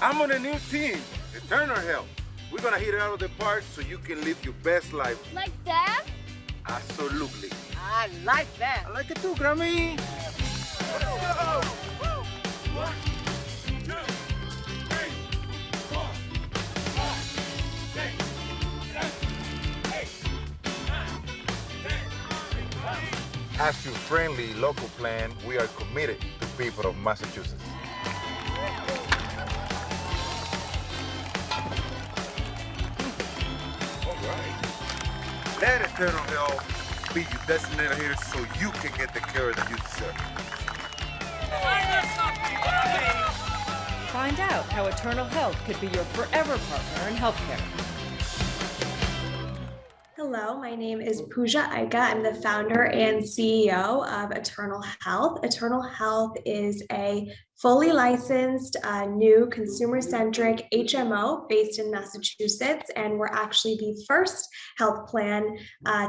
I'm on a new team, EternalHealth. We're gonna hit it out of the park so you can live your best life. Like that? Absolutely. I like that. I like it too, Grammy. Let's go! 1, 2, 3, 4, 5, 6, 7, 8, 9, 10, 11. As your friendly local plan, we are committed to people of Massachusetts. All right. Let EternalHealth be your designated here so you can get the care that you deserve. Find out how EternalHealth could be your forever partner in healthcare. Hello, my name is Pooja Ika. I'm the founder and CEO of EternalHealth. EternalHealth is a fully licensed, new consumer-centric HMO based in Massachusetts, and we're actually the first health plan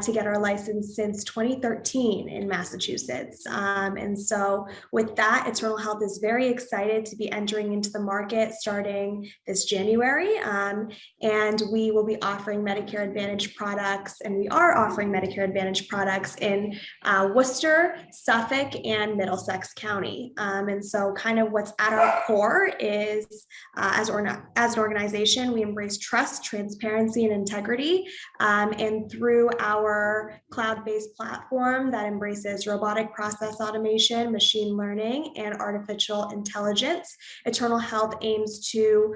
to get our license since 2013 in Massachusetts. And so with that, EternalHealth is very excited to be entering into the market starting this January, and we will be offering Medicare Advantage products, and we are offering Medicare Advantage products in Worcester, Suffolk, and Middlesex County. And so kind of what's at our core is, as an organization, we embrace trust, transparency, and integrity. And through our cloud-based platform that embraces robotic process automation, machine learning, and artificial intelligence, EternalHealth aims to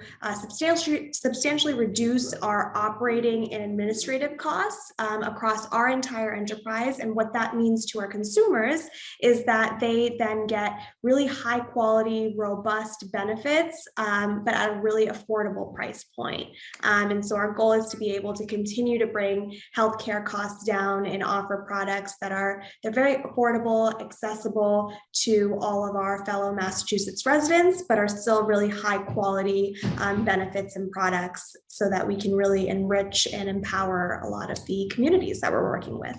substantially reduce our operating and administrative costs across our entire enterprise. And what that means to our consumers is that they then get really high quality, robust benefits, but at a really affordable price point. And so our goal is to be able to continue to bring healthcare costs down and offer products they're very affordable, accessible to all of our fellow Massachusetts residents, but are still really high quality benefits and products so that we can really enrich and empower a lot of the communities that we're working with.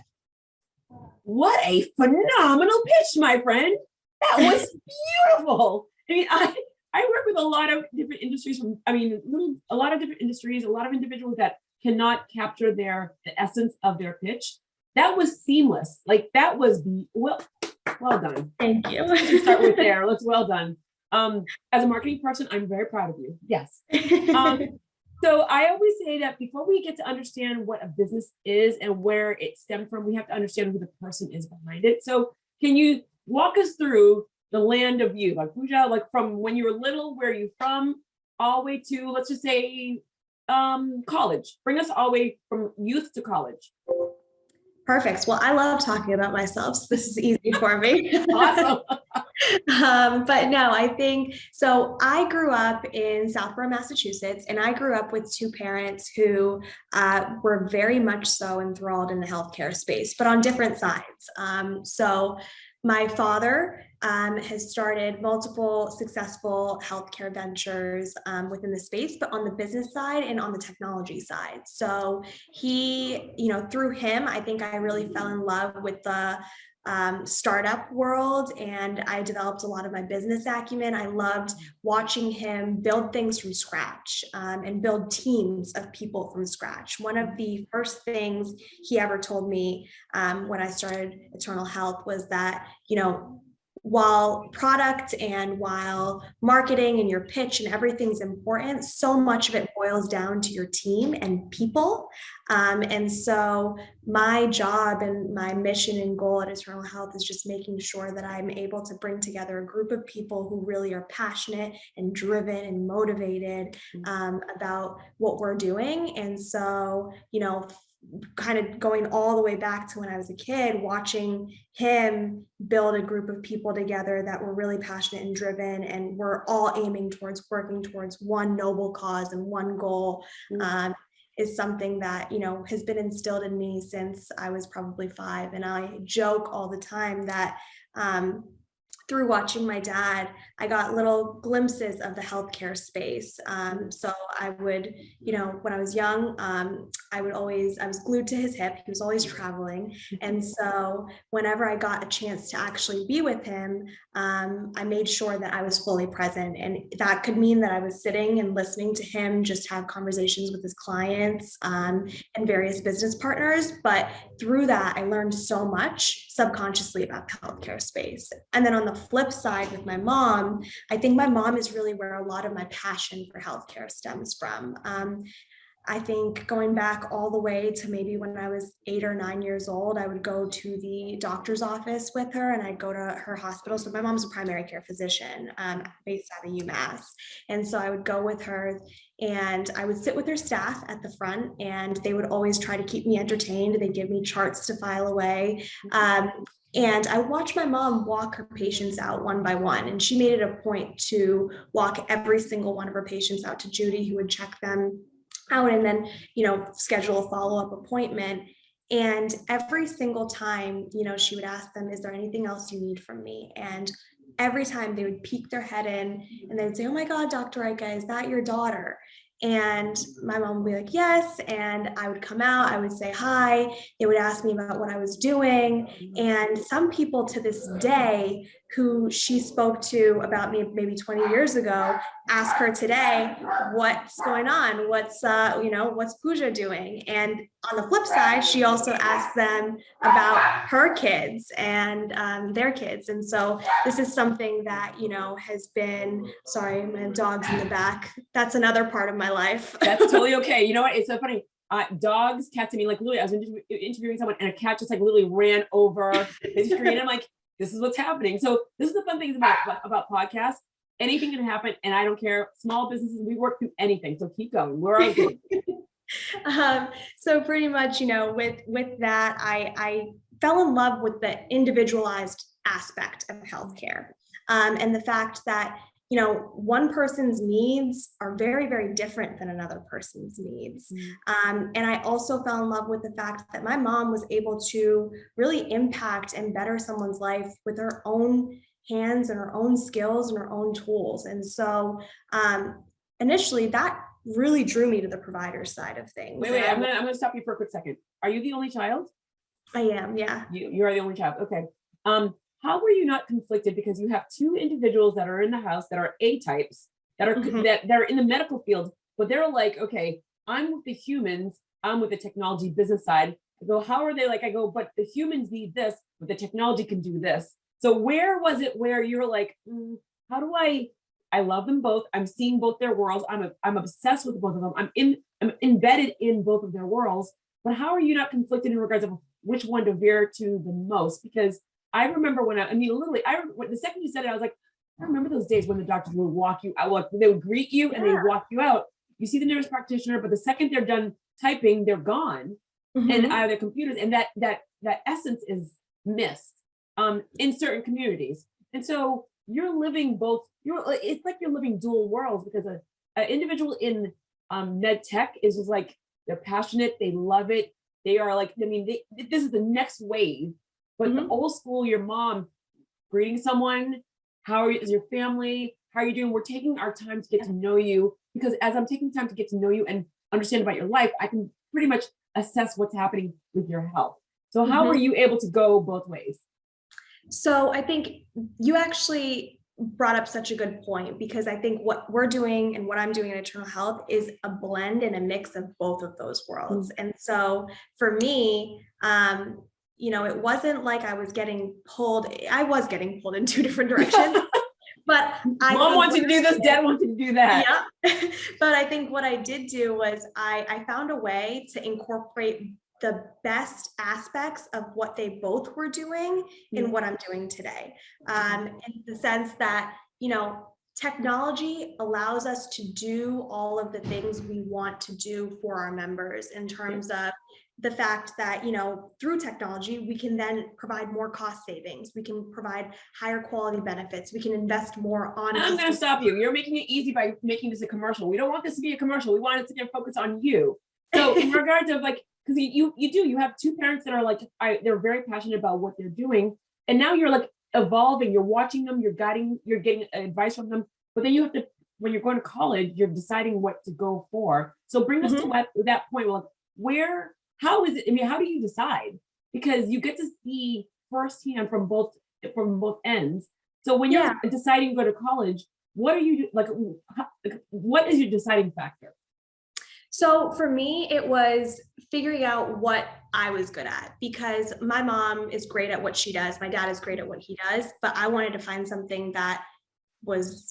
What a phenomenal pitch, my friend. That was beautiful. I mean, I work with a lot of different industries a lot of different industries, a lot of individuals that cannot capture the essence of their pitch. That was seamless. Like that was well done. Thank you. Let's start with there. Well done. As a marketing person, I'm very proud of you. Yes. So I always say that before we get to understand what a business is and where it stemmed from, we have to understand who the person is behind it. So can you walk us through the land of you, like Pooja, like from when you were little, where are you from, all the way to, let's just say, college. Bring us all the way from youth to college. Perfect. Well, I love talking about myself, so this is easy for me. Awesome. But no, I think, so I grew up in Southborough, Massachusetts, and I grew up with two parents who were very much so enthralled in the healthcare space, but on different sides. So my father has started multiple successful healthcare ventures within the space, but on the business side and on the technology side. So he, through him, I think I really fell in love with the startup world, and I developed a lot of my business acumen. I loved watching him build things from scratch and build teams of people from scratch. One of the first things he ever told me when I started EternalHealth was that, while product and while marketing and your pitch and everything's important, so much of it boils down to your team and people. And so my job and my mission and goal at EternalHealth is just making sure that I'm able to bring together a group of people who really are passionate and driven and motivated about what we're doing. And so, kind of going all the way back to when I was a kid, watching him build a group of people together that were really passionate and driven, and we're all aiming towards working towards one noble cause and one goal, is something that, has been instilled in me since I was probably 5. And I joke all the time that through watching my dad, I got little glimpses of the healthcare space. So I would, when I was young, I was glued to his hip. He was always traveling. And so whenever I got a chance to actually be with him, I made sure that I was fully present. And that could mean that I was sitting and listening to him just have conversations with his clients and various business partners. But through that, I learned so much subconsciously about the healthcare space. And then on the flip side with my mom, I think my mom is really where a lot of my passion for healthcare stems from. I think going back all the way to maybe when I was 8 or 9 years old, I would go to the doctor's office with her and I'd go to her hospital. So my mom's a primary care physician based out of UMass. And so I would go with her and I would sit with her staff at the front and they would always try to keep me entertained. They'd give me charts to file away. And I watched my mom walk her patients out one by one. And she made it a point to walk every single one of her patients out to Judy, who would check them out and then, schedule a follow-up appointment. And every single time, she would ask them, is there anything else you need from me? And every time they would peek their head in and they would say, oh my God, Dr. Ika, is that your daughter? And my mom would be like, yes. And I would come out, I would say hi. They would ask me about what I was doing. And some people to this day who she spoke to about me maybe 20 years ago, ask her today, what's going on? What's Pooja doing? And on the flip side, she also asks them about her kids and their kids. And so this is something that, has been, sorry, my dog's in the back. That's another part of my life. That's totally okay. You know what? It's so funny. Dogs, cats, I mean, like literally, I was interviewing someone and a cat just like literally ran over the screen. I'm like, this is what's happening. So this is the fun things about podcasts. Anything can happen. And I don't care. Small businesses, we work through anything. So keep going. We're all good. So pretty much, with that, I fell in love with the individualized aspect of healthcare and the fact that, one person's needs are very, very different than another person's needs. And I also fell in love with the fact that my mom was able to really impact and better someone's life with her own hands and her own skills and her own tools. And so initially that really drew me to the provider side of things. Wait, I'm gonna stop you for a quick second. Are you the only child? I am, yeah. You are the only child. Okay. How were you not conflicted? Because you have two individuals that are in the house that are A-types that are that are in the medical field, but they're like, okay, I'm with the humans, I'm with the technology business side. I go, how are they like? I go, but the humans need this, but the technology can do this. So where was it where you're like, how do I love them both. I'm seeing both their worlds. I'm obsessed with both of them. I'm embedded in both of their worlds. But how are you not conflicted in regards of which one to veer to the most? Because I remember when the second you said it, I was like, I remember those days when the doctors would walk you out. They would greet you and they would walk you out. You see the nurse practitioner, but the second they're done typing, they're gone and out of their computers. And that essence is missed in certain communities. And so you're living both. It's like you're living dual worlds, because an individual in med tech is just like, they're passionate, they love it. They are like, this is the next wave. But the old school, your mom greeting someone, is your family? How are you doing? We're taking our time to get to know you, because as I'm taking time to get to know you and understand about your life, I can pretty much assess what's happening with your health. So how are you able to go both ways? So I think you actually brought up such a good point, because I think what we're doing and what I'm doing in Eternal Health is a blend and a mix of both of those worlds. And so for me, it wasn't like I was getting pulled in two different directions. But Mom wanted to do this, Dad wanted to do that. Yeah. But I think what I did do was I found a way to incorporate the best aspects of what they both were doing in what I'm doing today. In the sense that, technology allows us to do all of the things we want to do for our members, in terms of the fact that, through technology, we can then provide more cost savings. We can provide higher quality benefits. We can invest more on. I'm going to stop you. You're making it easy by making this a commercial. We don't want this to be a commercial. We want it to focus on you. So in regards of like, because you have two parents that are like, they're very passionate about what they're doing. And now you're like evolving, you're watching them, you're guiding, you're getting advice from them, but then you have to, when you're going to college, you're deciding what to go for. So bring us to that point. Well, how is it? I mean, how do you decide? Because you get to see firsthand from both ends. So when you're deciding to go to college, what are you like? What is your deciding factor? So for me, it was figuring out what I was good at, because my mom is great at what she does. My dad is great at what he does, but I wanted to find something that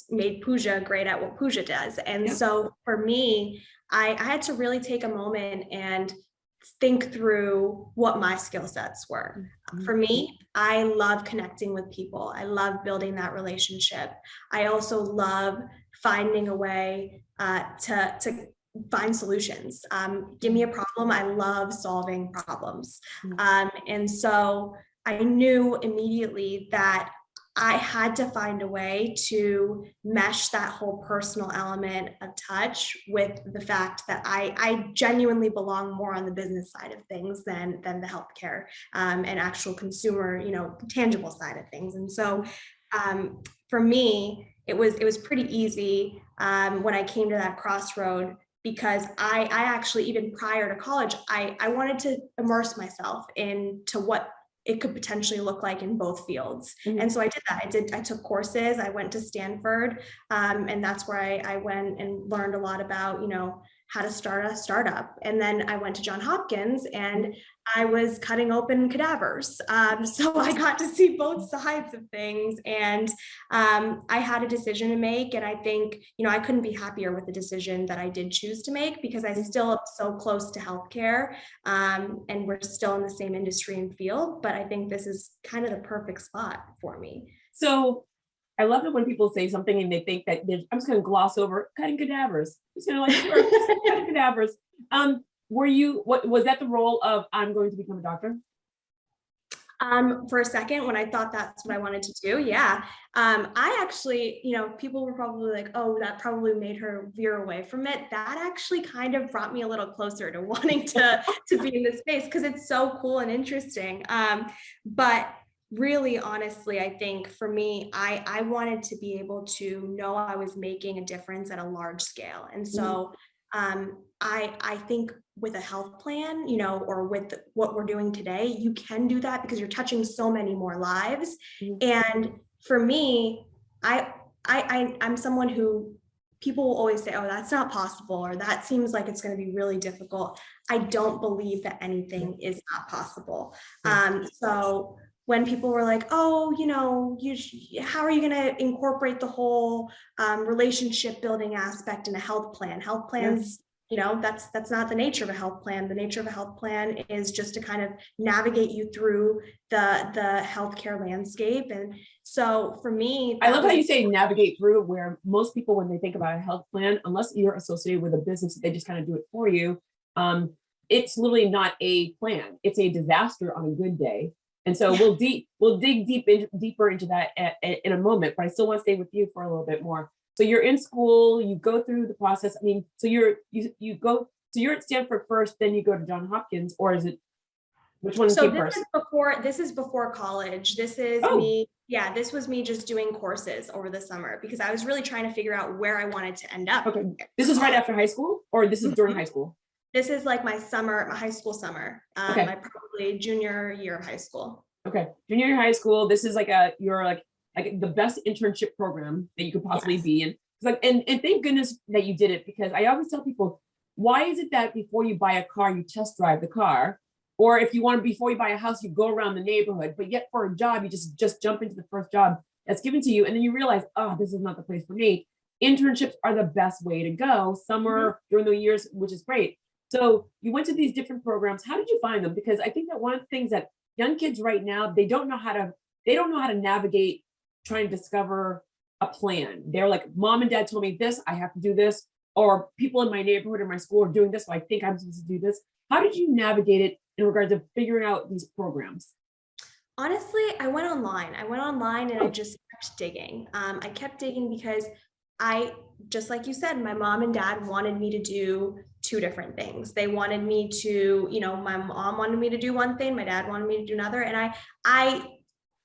made Pooja great at what Pooja does. And so for me, I had to really take a moment and think through what my skill sets were. For me, I love connecting with people. I love building that relationship. I also love finding a way to find solutions. Give me a problem. I love solving problems. And so I knew immediately that I had to find a way to mesh that whole personal element of touch with the fact that I genuinely belong more on the business side of things than the healthcare and actual consumer, tangible side of things. And so for me, it was pretty easy when I came to that crossroad, because I actually, even prior to college, I wanted to immerse myself into what it could potentially look like in both fields. And so I did that. I took courses. I went to Stanford, and that's where I went and learned a lot about, how to start a startup. And then I went to Johns Hopkins and I was cutting open cadavers. So I got to see both sides of things, and I had a decision to make. And I think, I couldn't be happier with the decision that I did choose to make, because I still am so close to healthcare, and we're still in the same industry and field, but I think this is kind of the perfect spot for me. So I love it when people say something and they think that I'm just going to gloss over cutting cadavers. Just cutting cadavers. What was that the role of I'm going to become a doctor? For a second, when I thought that's what I wanted to do, yeah. I actually, people were probably like, oh, that probably made her veer away from it. That actually kind of brought me a little closer to wanting to be in this space, because it's so cool and interesting. But really, honestly, I think for me, I wanted to be able to know I was making a difference at a large scale. And so I think with a health plan, or with what we're doing today, you can do that because you're touching so many more lives. And for me, I'm someone who people will always say, oh, that's not possible, or that seems like it's going to be really difficult. I don't believe that anything is not possible. So when people were like, oh, how are you going to incorporate the whole relationship building aspect in a health plan? Health plans, that's not the nature of a health plan. The nature of a health plan is just to kind of navigate you through the healthcare landscape. And so for me, I love how you say navigate through, where most people, when they think about a health plan, unless you're associated with a business, they just kind of do it for you. It's literally not a plan. It's a disaster on a good day. And so we'll dig deeper into that in a moment, but I still want to stay with you for a little bit more. So you're in school, you go through the process. I mean, so you're at Stanford first, then you go to Johns Hopkins, or is it, which one came first? This is before college. This is me. Yeah, this was me just doing courses over the summer, because I was really trying to figure out where I wanted to end up. Okay. This is right after high school, or this is during high school? This is like my high school summer, my probably junior year of high school. Okay, junior year of high school. This is you're like the best internship program that you could possibly be in. And thank goodness that you did it, because I always tell people, why is it that before you buy a car, you test drive the car? Or if you want, before you buy a house, you go around the neighborhood, but yet for a job, you just jump into the first job that's given to you. And then you realize, oh, this is not the place for me. Internships are the best way to go. Summer during the years, which is great. So you went to these different programs. How did you find them? Because I think that one of the things that young kids right now, they don't know how to navigate trying to discover a plan. They're like, mom and dad told me this, I have to do this, or people in my neighborhood or my school are doing this, so I think I'm supposed to do this. How did you navigate it in regards to figuring out these programs? Honestly, I went online and I just kept digging. I kept digging because just like you said, my mom and dad wanted me to do two different things. They wanted me to, my mom wanted me to do one thing, my dad wanted me to do another. And I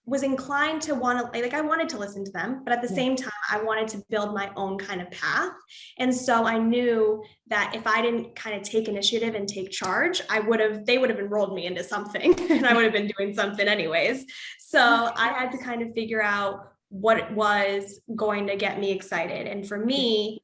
was inclined to want to, like, I wanted to listen to them, but at the same time, I wanted to build my own kind of path. And so I knew that if I didn't kind of take initiative and take charge, they would have enrolled me into something and I would have been doing something anyways. So I had to kind of figure out what it was going to get me excited. And for me,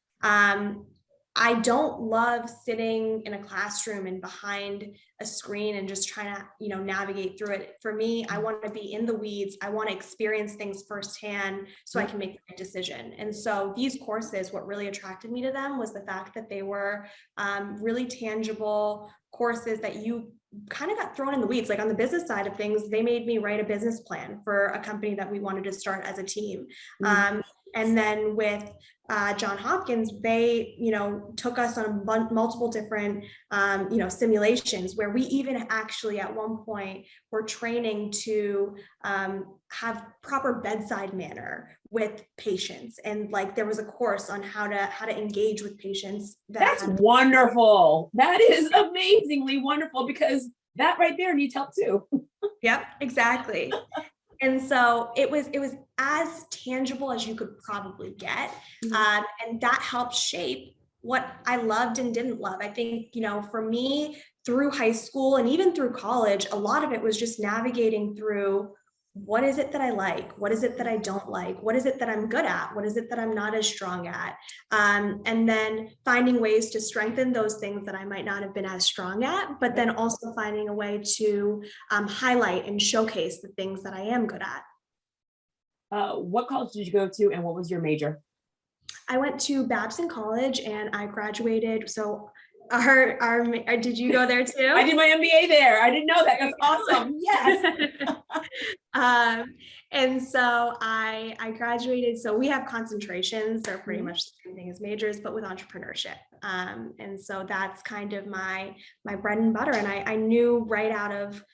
I don't love sitting in a classroom and behind a screen and just trying to, navigate through it. For me, I want to be in the weeds. I want to experience things firsthand so I can make the right decision. And so these courses, what really attracted me to them was the fact that they were really tangible courses that you kind of got thrown in the weeds. Like on the business side of things, they made me write a business plan for a company that we wanted to start as a team. And then with John Hopkins, they, took us on multiple different, simulations where we even actually at one point were training to have proper bedside manner with patients. And like, there was a course on how to engage with patients. That's wonderful. That is amazingly wonderful, because that right there needs help too. Yep, exactly. And so it was as tangible as you could probably get. And that helped shape what I loved and didn't love. I think, for me, through high school and even through college, a lot of it was just navigating through, what is it that I like? What is it that I don't like? What is it that I'm good at? What is it that I'm not as strong at? And then finding ways to strengthen those things that I might not have been as strong at, but then also finding a way to highlight and showcase the things that I am good at. What college did you go to and what was your major? I went to Babson College and I graduated. So did you go there too? I did my MBA there. I didn't know that. That's awesome. Yes. And so I graduated. So we have concentrations. They're pretty much the same thing as majors, but with entrepreneurship. And so that's kind of my bread and butter. And I knew right out of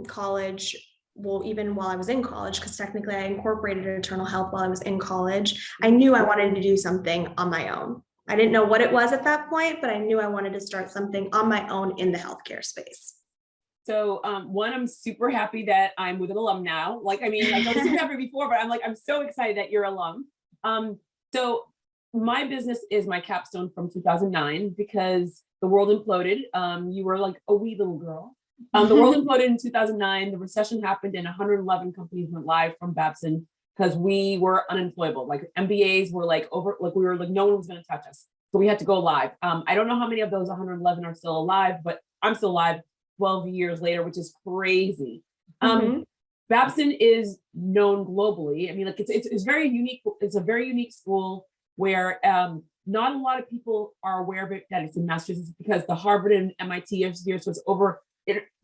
college, well, even while I was in college, because technically I incorporated eternalHealth while I was in college, I knew I wanted to do something on my own. I didn't know what it was at that point, but I knew I wanted to start something on my own in the healthcare space. So one, I'm super happy that I'm with an alum now. Like, I was super happy before, but I'm so excited that you're alum. So my business is my capstone from 2009 because the world imploded. You were like a wee little girl. The world imploded in 2009. The recession happened and 111 companies went live from Babson because we were unemployable. Like MBAs were like over, like we were like, no one was going to touch us. So we had to go live. I don't know how many of those 111 are still alive, but I'm still alive 12 years later, which is crazy. Babson is known globally. I mean, like it's very unique. It's a very unique school where not a lot of people are aware of it, that it's in Massachusetts, because the Harvard and MIT years was over.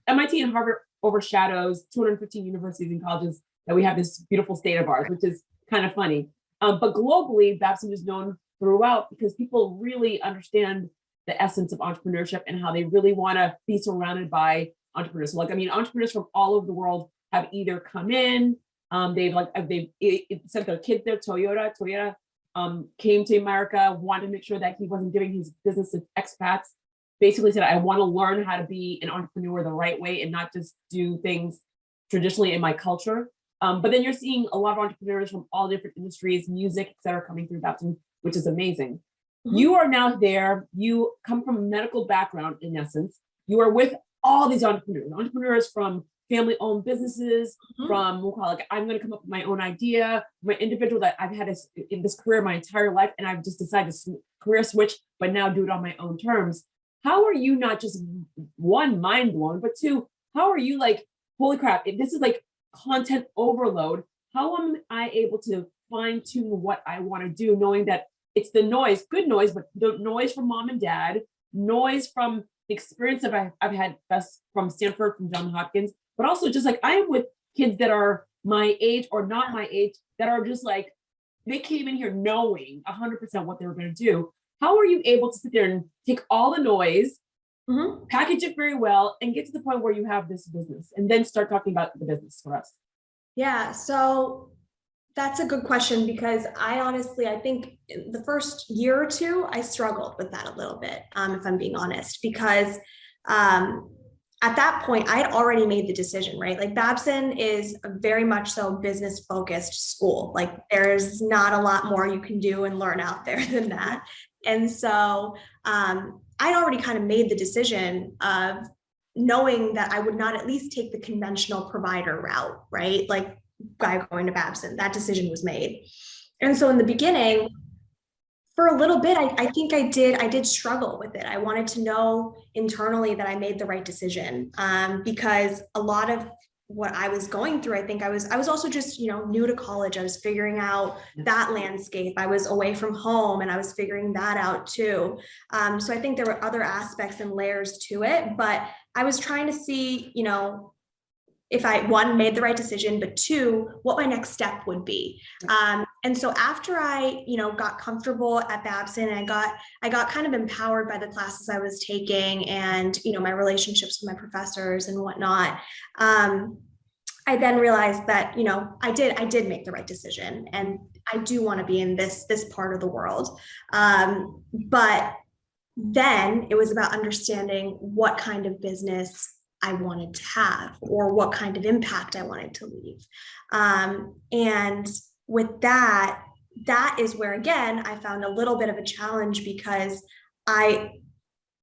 MIT and Harvard overshadows 215 universities and colleges that we have this beautiful state of ours, which is kind of funny. But globally, Babson is known throughout because people really understand the essence of entrepreneurship and how they really want to be surrounded by entrepreneurs. So entrepreneurs from all over the world have either come in, they've sent their kids there. Toyota came to America, wanted to make sure that he wasn't giving his business to expats. Basically said, I want to learn how to be an entrepreneur the right way and not just do things traditionally in my culture. But then you're seeing a lot of entrepreneurs from all different industries, music, et cetera, coming through Babson, which is amazing. You are now there. You come from a medical background, in essence. You are with all these entrepreneurs from family-owned businesses, from, we'll call it, like, I'm going to come up with my own idea, my individual that I've had in this career my entire life, and I've just decided to career switch, but now do it on my own terms. How are you not just, one, mind blown, but two, how are you like, holy crap, this is like content overload. How am I able to fine tune what I want to do, knowing that it's the noise, good noise, but the noise from mom and dad, noise from the experience that I've had from Stanford, from Johns Hopkins, but also just like I am with kids that are my age or not my age, that are just like, they came in here knowing 100% what they were going to do. How are you able to sit there and take all the noise, package it very well, and get to the point where you have this business and then start talking about the business for us? Yeah, so that's a good question, because I think the first year or two, I struggled with that a little bit, if I'm being honest, because at that point, I had already made the decision, right? Like Babson is a very much so business focused school. Like there's not a lot more you can do and learn out there than that. And so I'd already kind of made the decision of knowing that I would not at least take the conventional provider route, right? Like guy going to Babson, that decision was made. And so in the beginning, for a little bit, I think I did struggle with it. I wanted to know internally that I made the right decision, because a lot of what I was going through, I think I was also just, new to college. I was figuring out that landscape. I was away from home and I was figuring that out too. So I think there were other aspects and layers to it, but I was trying to see, if I, one, made the right decision, but two, what my next step would be. And so after I, got comfortable at Babson, and I got kind of empowered by the classes I was taking and, my relationships with my professors and whatnot. I then realized that, I did make the right decision, and I do want to be in this part of the world. But then it was about understanding what kind of business I wanted to have, or what kind of impact I wanted to leave. And with that is where, again, I found a little bit of a challenge, because I,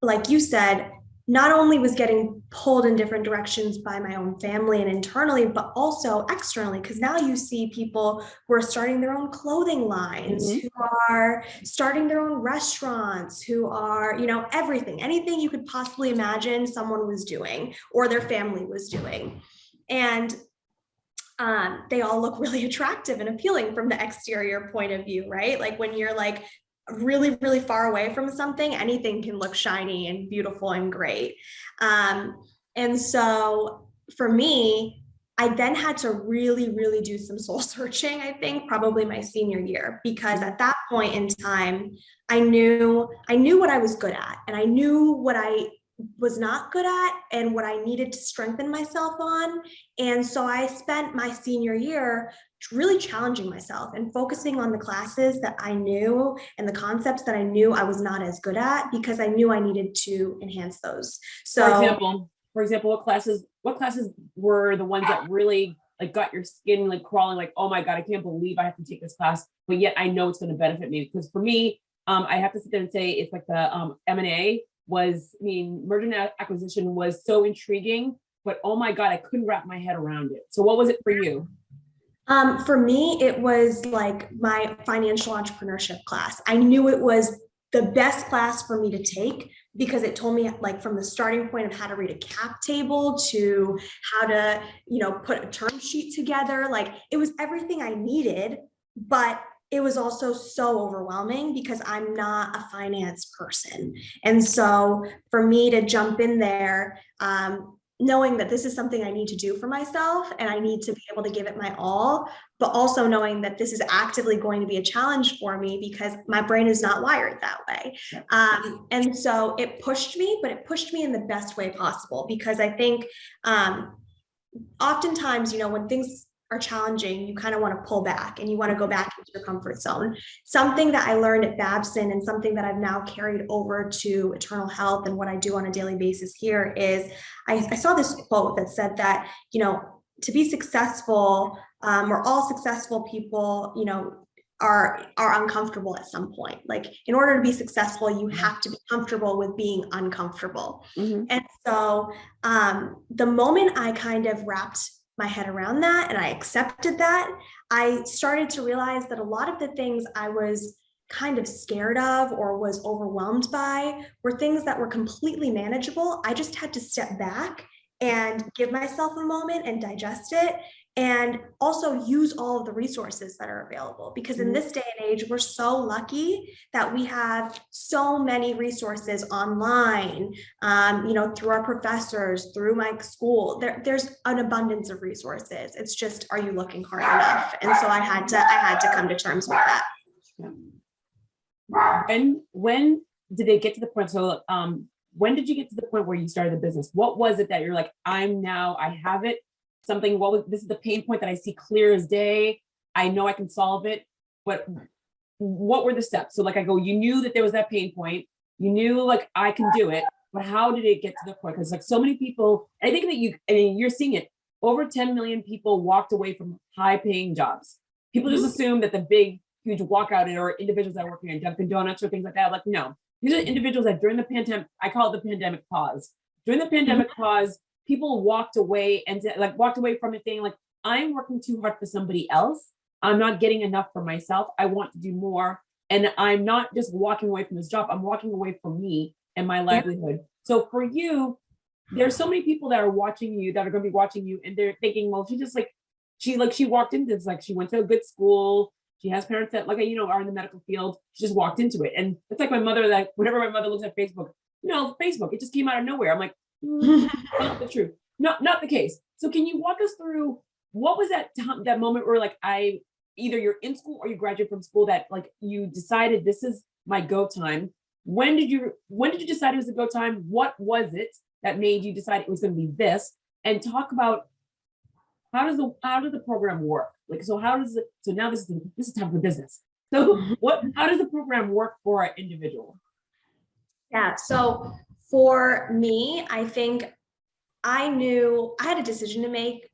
like you said, not only was getting pulled in different directions by my own family and internally, but also externally, because now you see people who are starting their own clothing lines, who are starting their own restaurants, who are, anything you could possibly imagine someone was doing or their family was doing. And they all look really attractive and appealing from the exterior point of view, right? Like when you're like really, really far away from something, anything can look shiny and beautiful and great. And so for me, I then had to really, really do some soul searching, I think, probably my senior year, because at that point in time, I knew what I was good at, and I knew what I was not good at and what I needed to strengthen myself on. And so I spent my senior year really challenging myself and focusing on the classes that I knew and the concepts that I knew I was not as good at, because I knew I needed to enhance those. So for example, what classes were the ones that really like got your skin like crawling, like, oh my God, I can't believe I have to take this class, but yet I know it's going to benefit me? Because for me, I have to sit there and say it's like the M&A merger and acquisition was so intriguing, but oh my God, I couldn't wrap my head around it. So what was it for you? For me, it was like my financial entrepreneurship class. I knew it was the best class for me to take, because it told me, like, from the starting point of how to read a cap table to how to, put a term sheet together. Like, it was everything I needed, but it was also so overwhelming because I'm not a finance person. And so for me to jump in there, knowing that this is something I need to do for myself and I need to be able to give it my all, but also knowing that this is actively going to be a challenge for me because my brain is not wired that way. And so it pushed me, but it pushed me in the best way possible, because I think oftentimes, when things are challenging, you kind of want to pull back and you want to go back into your comfort zone. Something that I learned at Babson and something that I've now carried over to Eternal Health and what I do on a daily basis here is I saw this quote that said that, to be successful, or all successful people, are uncomfortable at some point. Like, in order to be successful, you have to be comfortable with being uncomfortable. And so the moment I kind of wrapped my head around that and I accepted that, I started to realize that a lot of the things I was kind of scared of or was overwhelmed by were things that were completely manageable. I just had to step back and give myself a moment and digest it, and also use all of the resources that are available. Because in this day and age, we're so lucky that we have so many resources online, through our professors, through my school. There's an abundance of resources. It's just, are you looking hard enough? And so I had to come to terms with that. And when did they get to the point? So when did you get to the point where you started the business? What was it that you're like, I have it? This is the pain point that I see clear as day. I know I can solve it, but what were the steps? So like you knew that there was that pain point, you knew like I can do it, but how did it get to the point? Because like so many people, I think that you're seeing it. Over 10 million people walked away from high paying jobs. People just assume that the big, huge walkout or individuals that are working at Dunkin' Donuts or things like that. Like, no, these are individuals that during the pandemic, I call it the pandemic pause. During the pandemic pause, people walked away from it saying like, I'm working too hard for somebody else. I'm not getting enough for myself. I want to do more. And I'm not just walking away from this job. I'm walking away from me and my livelihood. So for you, there's so many people that are watching you, that are going to be watching you, and they're thinking, well, she walked into this, like she went to a good school. She has parents that are in the medical field. She just walked into it. And it's like my mother, that whenever my mother looks at Facebook, Facebook, it just came out of nowhere. I'm like, not the truth. Not the case. So can you walk us through what was that moment where like either you're in school or you graduate from school that like you decided this is my go time? When did you decide it was a go time? What was it that made you decide it was going to be this? And talk about how does the program work? Like, so how does it, so now this is time for business. So how does the program work for an individual? Yeah, so for me, I think I knew I had a decision to make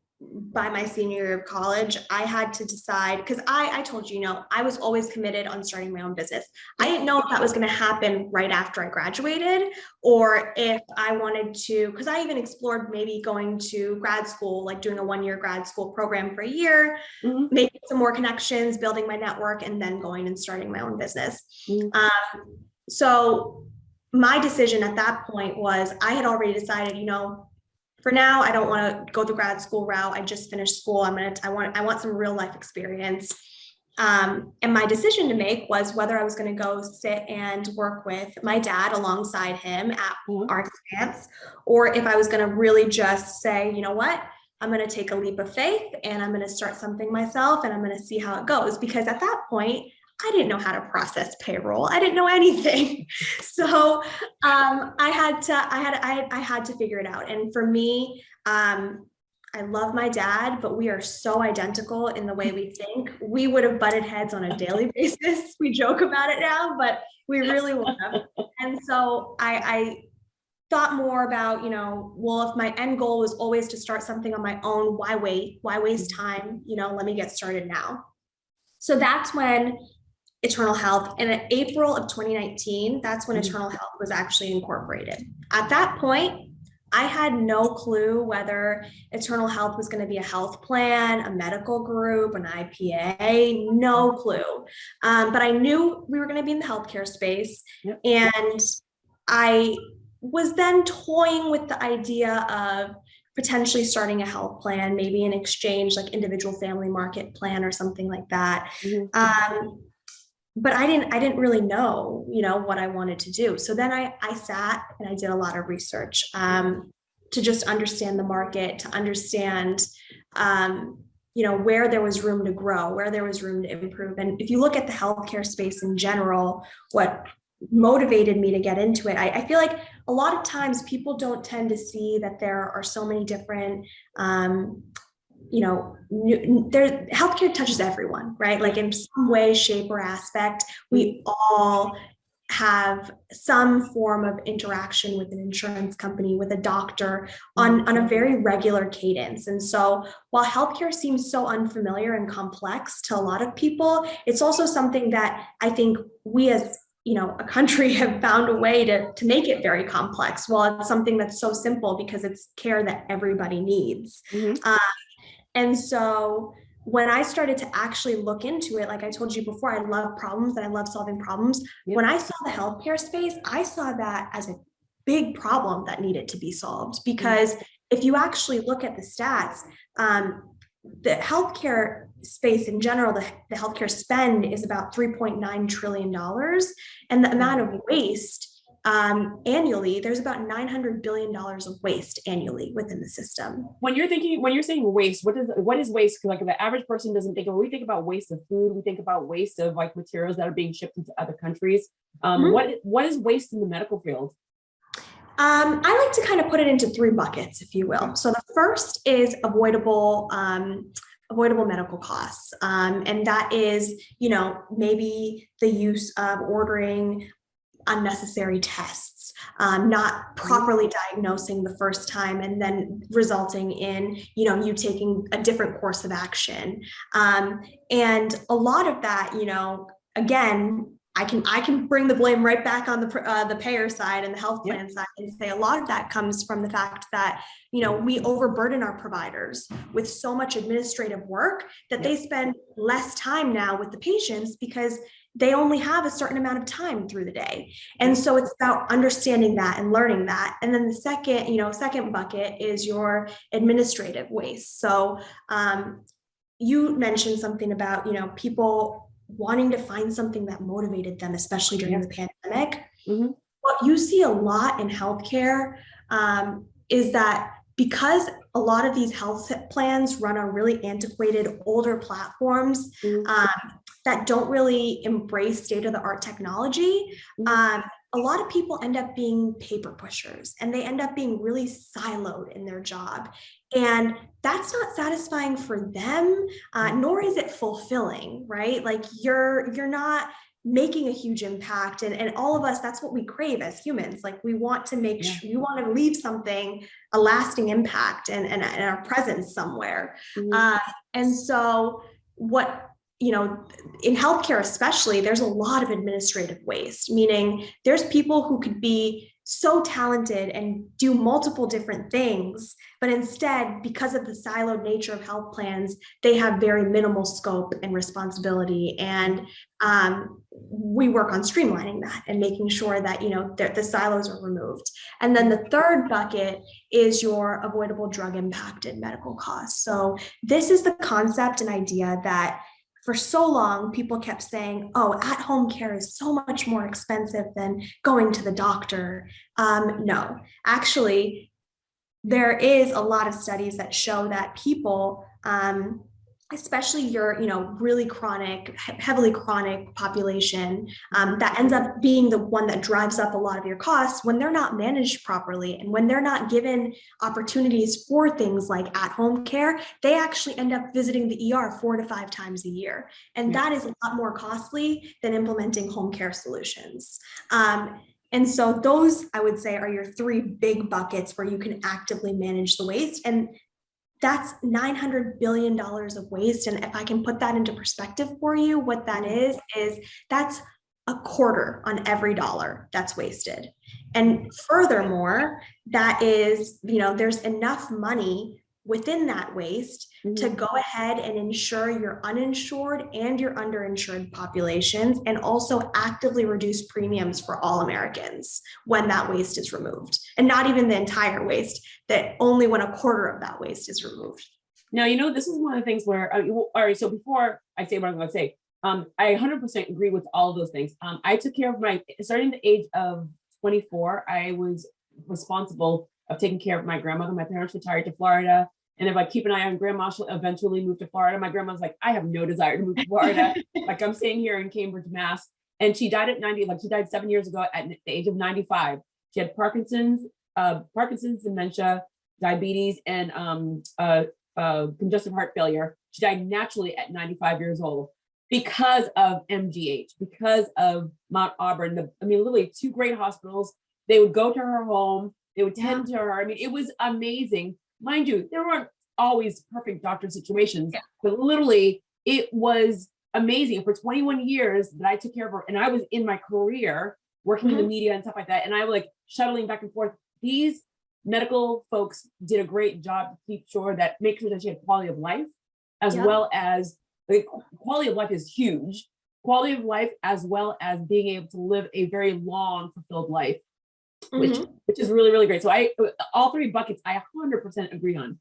by my senior year of college. I had to decide, because I told you, I was always committed on starting my own business. I didn't know if that was going to happen right after I graduated, or if I wanted to, because I even explored maybe going to grad school, like doing a 1-year grad school program for a year, making some more connections, building my network, and then going and starting my own business. So my decision at that point was I had already decided, for now, I don't want to go the grad school route. I just finished school. I want some real life experience. And my decision to make was whether I was going to go sit and work with my dad alongside him at our expanse, or if I was going to really just say, you know what, I'm going to take a leap of faith and I'm going to start something myself and I'm going to see how it goes. Because at that point, I didn't know how to process payroll. I didn't know anything. So I had to figure it out. And for me, I love my dad, but we are so identical in the way we think. We would have butted heads on a daily basis. We joke about it now, but we really would have. And so I thought more about, well, if my end goal was always to start something on my own, why wait? Why waste time? Let me get started now. So that's when Eternal Health, and in April of 2019, that's when Eternal Health was actually incorporated. At that point, I had no clue whether Eternal Health was going to be a health plan, a medical group, an IPA, no clue. But I knew we were going to be in the healthcare space. And I was then toying with the idea of potentially starting a health plan, maybe an exchange, like individual family market plan or something like that. But I didn't really know, what I wanted to do. So then I sat and I did a lot of research to just understand the market, to understand, where there was room to grow, where there was room to improve. And if you look at the healthcare space in general, what motivated me to get into it, I feel like a lot of times people don't tend to see that there are so many different healthcare touches everyone, right? Like in some way, shape, or aspect, we all have some form of interaction with an insurance company, with a doctor on a very regular cadence. And so while healthcare seems so unfamiliar and complex to a lot of people, it's also something that I think we as a country have found a way to make it very complex. Well, it's something that's so simple because it's care that everybody needs. And so when I started to actually look into it, like I told you before, I love problems and I love solving problems. When I saw the healthcare space, I saw that as a big problem that needed to be solved. Because if you actually look at the stats, the healthcare space in general, the healthcare spend is about $3.9 trillion. And the amount of waste annually, there's about $900 billion of waste annually within the system. When you're saying waste, what is waste? Because like the average person doesn't think of, when we think about waste of food, we think about waste of like materials that are being shipped into other countries. What is waste in the medical field? I like to kind of put it into 3 buckets, if you will. So the first is avoidable medical costs. And that is, maybe the use of ordering unnecessary tests, not properly diagnosing the first time and then resulting in, you taking a different course of action. And a lot of that, again, I can bring the blame right back on the payer side and the health plan side and say a lot of that comes from the fact that, we overburden our providers with so much administrative work that they spend less time now with the patients because they only have a certain amount of time through the day. And so it's about understanding that and learning that. And then the second bucket is your administrative waste. So you mentioned something about, people wanting to find something that motivated them, especially during the pandemic. What you see a lot in healthcare is that because a lot of these health plans run on really antiquated, older platforms that don't really embrace state-of-the-art technology, a lot of people end up being paper pushers and they end up being really siloed in their job. And that's not satisfying for them, nor is it fulfilling, right? Like you're not making a huge impact. And all of us, that's what we crave as humans. Like we want to make sure, we want to leave something, a lasting impact and our presence somewhere. And so in healthcare especially, there's a lot of administrative waste, meaning there's people who could be so talented and do multiple different things, but instead, because of the siloed nature of health plans, they have very minimal scope and responsibility. And we work on streamlining that and making sure that, the silos are removed. And then the third bucket is your avoidable drug impacted medical costs. So this is the concept and idea that for so long, people kept saying, oh, at-home care is so much more expensive than going to the doctor. No, actually, there is a lot of studies that show that people, especially your, really chronic, heavily chronic population, that ends up being the one that drives up a lot of your costs when they're not managed properly. And when they're not given opportunities for things like at-home care, they actually end up visiting the ER 4 to 5 times a year. And that is a lot more costly than implementing home care solutions. And so those, I would say, are your 3 big buckets where you can actively manage the waste. And that's $900 billion of waste. And if I can put that into perspective for you, what that is that's a quarter on every dollar that's wasted. And furthermore, that is, there's enough money within that waste to go ahead and ensure your uninsured and your underinsured populations, and also actively reduce premiums for all Americans when that waste is removed. And not even the entire waste, that only when a quarter of that waste is removed. Now, this is one of the things where, all right, so before I say what I'm going to say, I 100% agree with all of those things. I took care of starting the age of 24, I was responsible of taking care of my grandmother. My parents retired to Florida. And if I keep an eye on grandma, she'll eventually move to Florida. My grandma's like, I have no desire to move to Florida. Like I'm staying here in Cambridge, Mass. And she died at 90, she died 7 years ago at the age of 95. She had Parkinson's, dementia, diabetes, and congestive heart failure. She died naturally at 95 years old because of MGH, because of Mount Auburn. Literally 2 great hospitals. They would go to her home. They would tend to her. It was amazing. Mind you, there weren't always perfect doctor situations, but literally it was amazing. For 21 years that I took care of her, and I was in my career working in the media and stuff like that. And I was like shuttling back and forth. These medical folks did a great job to make sure that she had quality of life, as well as quality of life is huge. Quality of life, as well as being able to live a very long, fulfilled life. Which is really, really great. So all 3 buckets, I 100% agree on.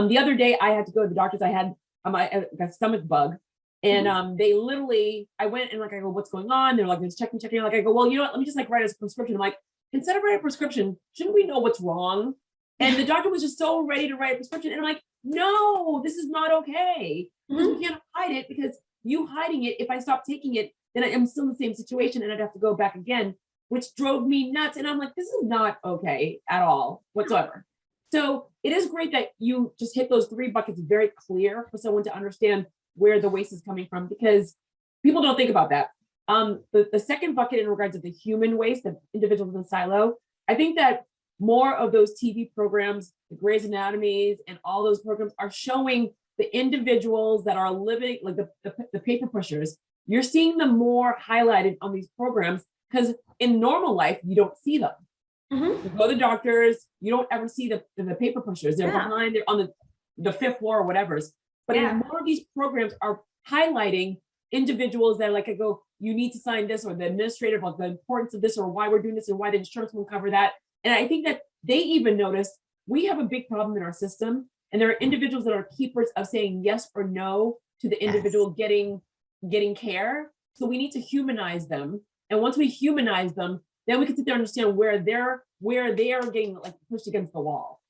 The other day I had to go to the doctor's. I had a stomach bug, and they literally, I went and I go, what's going on? They're like, just checking. Like I go, well, you know what? Let me just write a prescription. I'm like, instead of writing a prescription, shouldn't we know what's wrong? And the doctor was just so ready to write a prescription, and I'm like, no, this is not okay. You can't hide it, because you hiding it, if I stop taking it, then I'm still in the same situation, and I'd have to go back again, which drove me nuts. And I'm like, this is not okay at all whatsoever. So it is great that you just hit those 3 buckets very clear for someone to understand where the waste is coming from, because people don't think about that. The second bucket in regards to the human waste, the individuals in the silo, I think that more of those TV programs, the Grey's Anatomies and all those programs are showing the individuals that are living, like the paper pushers. You're seeing them more highlighted on these programs because in normal life, you don't see them. You go to doctors, you don't ever see the paper pushers. They're behind, they're on the fifth floor or whatever's. But in more of these programs are highlighting individuals that like, I go, you need to sign this, or the administrative, like the importance of this, or why we're doing this, or why the insurance won't cover that. And I think that they even notice we have a big problem in our system. And there are individuals that are keepers of saying yes or no to the individual getting care. So we need to humanize them. And once we humanize them, then we can sit there and understand where they are getting like pushed against the wall.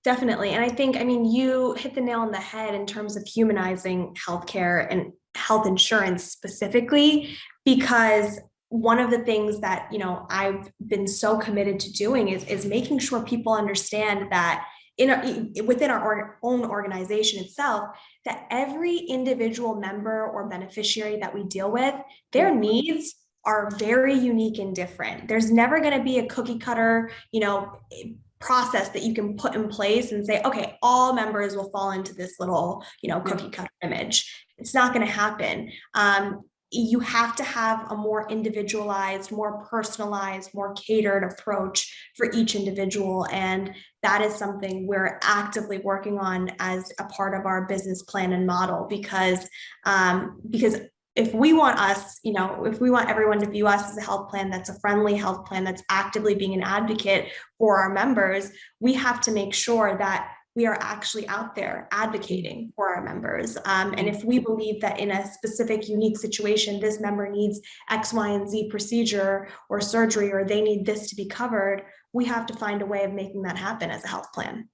Definitely. And I think, I mean, you hit the nail on the head in terms of humanizing healthcare and health insurance specifically, because one of the things that, you know, I've been so committed to doing is making sure people understand that within our own organization itself, that every individual member or beneficiary that we deal with, their needs are very unique and different. There's never going to be a cookie cutter, you know, process that you can put in place and say, okay, all members will fall into this little, you know, cookie cutter image. It's not going to happen. You have to have a more individualized, more personalized, more catered approach for each individual. And that is something we're actively working on as a part of our business plan and model, because if we want us, you know, if we want everyone to view us as a health plan that's a friendly health plan that's actively being an advocate for our members, we have to make sure that we are actually out there advocating for our members. And if we believe that in a specific, unique situation, this member needs X, Y, and Z procedure or surgery, or they need this to be covered, we have to find a way of making that happen as a health plan.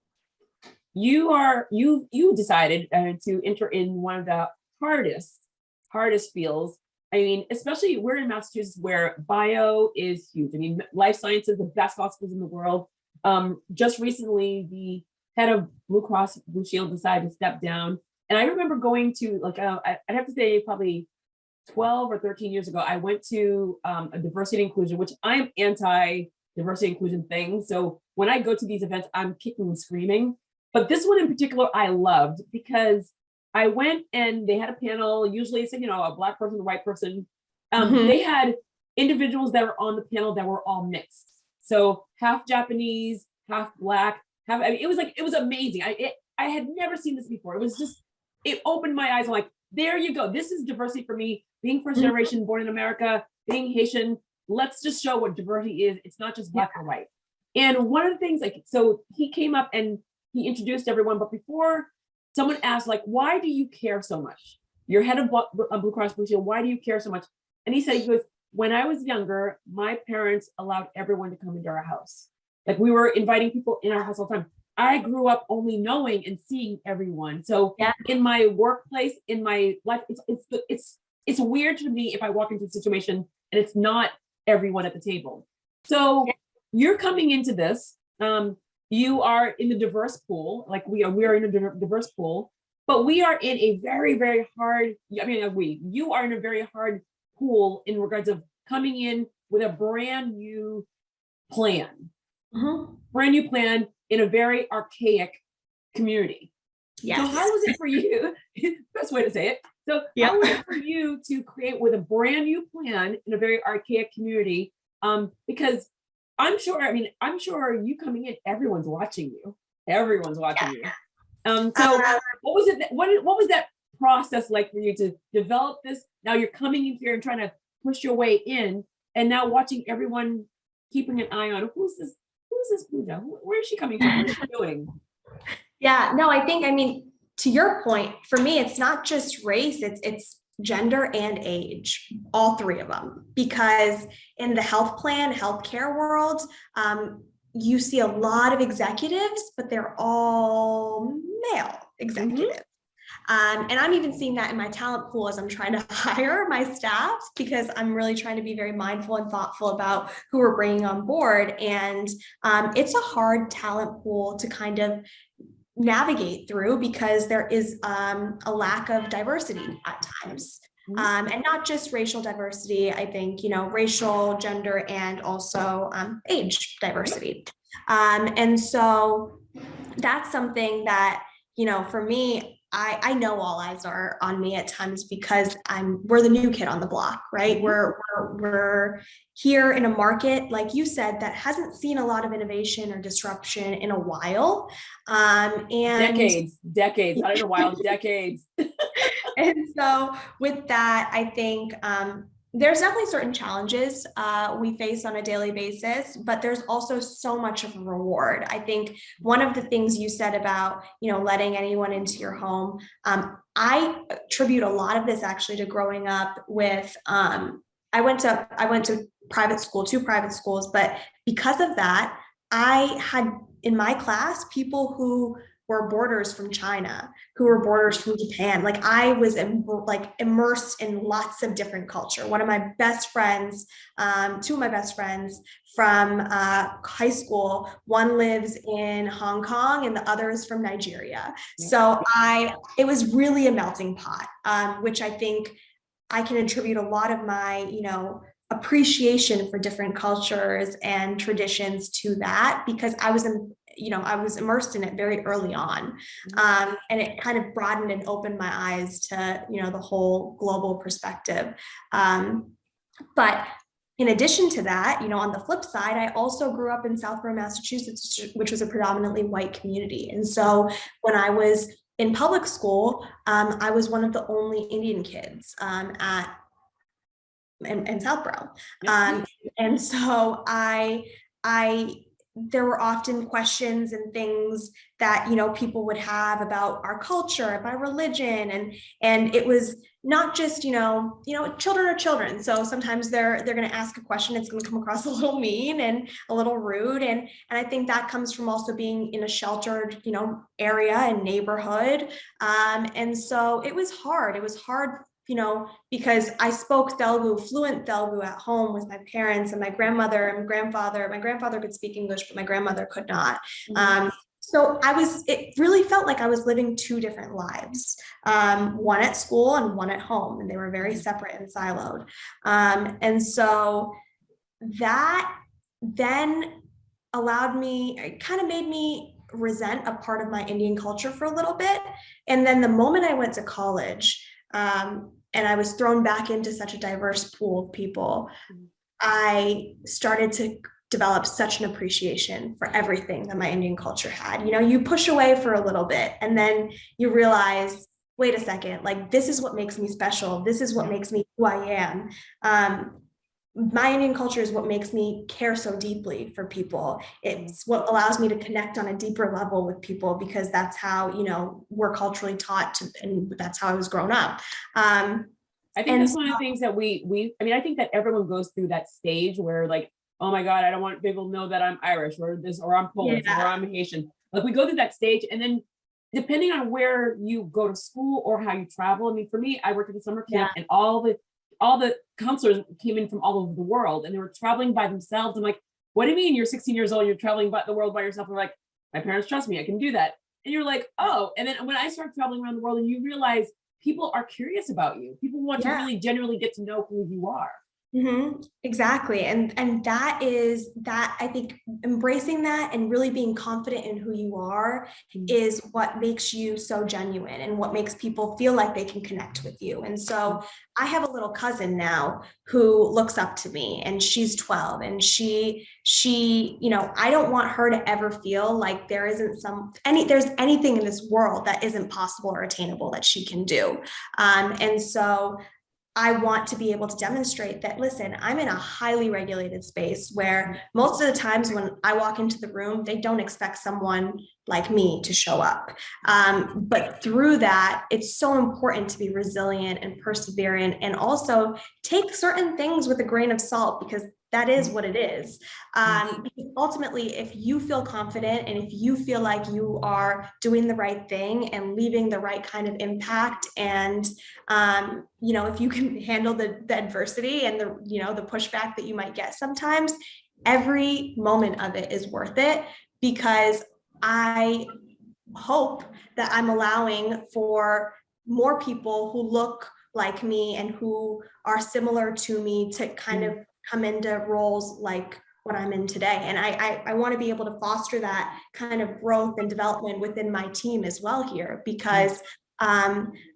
You decided to enter in one of the hardest fields. I mean, especially we're in Massachusetts where bio is huge. I mean, life sciences, the best hospitals in the world. Just recently, the head of Blue Cross Blue Shield decided to step down. And I remember going to, like, I'd have to say probably 12 or 13 years ago, I went to a diversity and inclusion, which I'm anti-diversity inclusion thing. So when I go to these events, I'm kicking and screaming. But this one in particular, I loved because I went and they had a panel, usually it's, you know, a Black person, a white person. They had individuals that were on the panel that were all mixed. So half Japanese, half Black, I mean, it was amazing. I had never seen this before. It was just, it opened my eyes. I'm like, there you go. This is diversity for me, being first generation born in America, being Haitian. Let's just show what diversity is. It's not just Black or white. And one of the things, like, so he came up and he introduced everyone, but before someone asked, like, why do you care so much? You're head of Blue Cross Blue Shield. Why do you care so much? And he said, he goes, when I was younger, my parents allowed everyone to come into our house. Like, we were inviting people in our house all the time. I grew up only knowing and seeing everyone. So in my workplace, in my life, it's weird to me if I walk into a situation and it's not everyone at the table. So you're coming into this. You are in the diverse pool, like we are in a diverse pool, but we are in a very, very hard, you are in a very hard pool in regards of coming in with a brand new plan. Brand new plan in a very archaic community. So how was it for you? Best way to say it. So how was it for you to create with a brand new plan in a very archaic community? Because I'm sure you coming in, everyone's watching you. Everyone's watching you. So what was it? What was that process like for you to develop this? Now you're coming in here and trying to push your way in, and now watching everyone keeping an eye on who's this Pooja? Where is she coming from? What is she doing? Yeah, no, I think, I mean, to your point, for me, it's not just race, it's gender and age, all three of them, because in the health plan, healthcare world, you see a lot of executives, but they're all male executives. And I'm even seeing that in my talent pool as I'm trying to hire my staff, because I'm really trying to be very mindful and thoughtful about who we're bringing on board. And it's a hard talent pool to kind of navigate through because there is a lack of diversity at times. And not just racial diversity, I think, racial, gender, and also age diversity. And so that's something that, for me, I know all eyes are on me at times because we're the new kid on the block, right? We're here in a market, like you said, that hasn't seen a lot of innovation or disruption in a while. And Decades, not in a while, decades. And so with that, I think there's definitely certain challenges we face on a daily basis, but there's also so much of a reward. I think one of the things you said about, letting anyone into your home, I attribute a lot of this actually to growing up with, I went to private school, 2 private schools, but because of that, I had in my class people who were boarders from China, who were boarders from Japan. Like I was immersed in lots of different culture. One of my best friends, 2 of my best friends from high school, one lives in Hong Kong and the other is from Nigeria. So it was really a melting pot, which I think I can attribute a lot of my, appreciation for different cultures and traditions to that, because I was immersed in it very early on. And it kind of broadened and opened my eyes to, the whole global perspective. But in addition to that, on the flip side, I also grew up in Southborough, Massachusetts, which was a predominantly white community. And so when I was in public school, I was one of the only Indian kids in Southborough. And so there were often questions and things that, people would have about our culture, about religion. And it was not just, children are children. So sometimes they're going to ask a question. It's going to come across a little mean and a little rude. And I think that comes from also being in a sheltered, area and neighborhood. And so it was hard. It was hard, because I spoke fluent Telugu at home with my parents and my grandmother and grandfather. My grandfather could speak English, but my grandmother could not. So it really felt like I was living 2 different lives, one at school and one at home, and they were very separate and siloed. And so that then it kind of made me resent a part of my Indian culture for a little bit. And then the moment I went to college, and I was thrown back into such a diverse pool of people, I started to develop such an appreciation for everything that my Indian culture had. You push away for a little bit and then you realize, wait a second, like this is what makes me special. This is what makes me who I am. My Indian culture is what makes me care so deeply for people. It's what allows me to connect on a deeper level with people, because that's how, we're culturally taught to, and that's how I was grown up. I think that's one of the things that I think that everyone goes through that stage where like, oh my God, I don't want people to know that I'm Irish or I'm Polish or I'm Haitian. Like we go through that stage, and then depending on where you go to school or how you travel. I mean, for me, I worked at the summer camp and all the counselors came in from all over the world and they were traveling by themselves. I'm like, what do you mean you're 16 years old, you're traveling by the world by yourself? And we're like, my parents trust me, I can do that. And you're like, oh, and then when I started traveling around the world and you realize people are curious about you. People want to really genuinely get to know who you are. Exactly. And that I think embracing that and really being confident in who you are is what makes you so genuine and what makes people feel like they can connect with you. And so I have a little cousin now who looks up to me, and she's 12, and she, I don't want her to ever feel like there's anything in this world that isn't possible or attainable that she can do. And so I want to be able to demonstrate that, listen, I'm in a highly regulated space where most of the times when I walk into the room, they don't expect someone like me to show up. But through that, it's so important to be resilient and perseverant, and also take certain things with a grain of salt, because that is what it is. Because ultimately, if you feel confident and if you feel like you are doing the right thing and leaving the right kind of impact, and if you can handle the adversity and the pushback that you might get sometimes, every moment of it is worth it, because I hope that I'm allowing for more people who look like me and who are similar to me to kind of come into roles like what I'm in today. And I want to be able to foster that kind of growth and development within my team as well here, because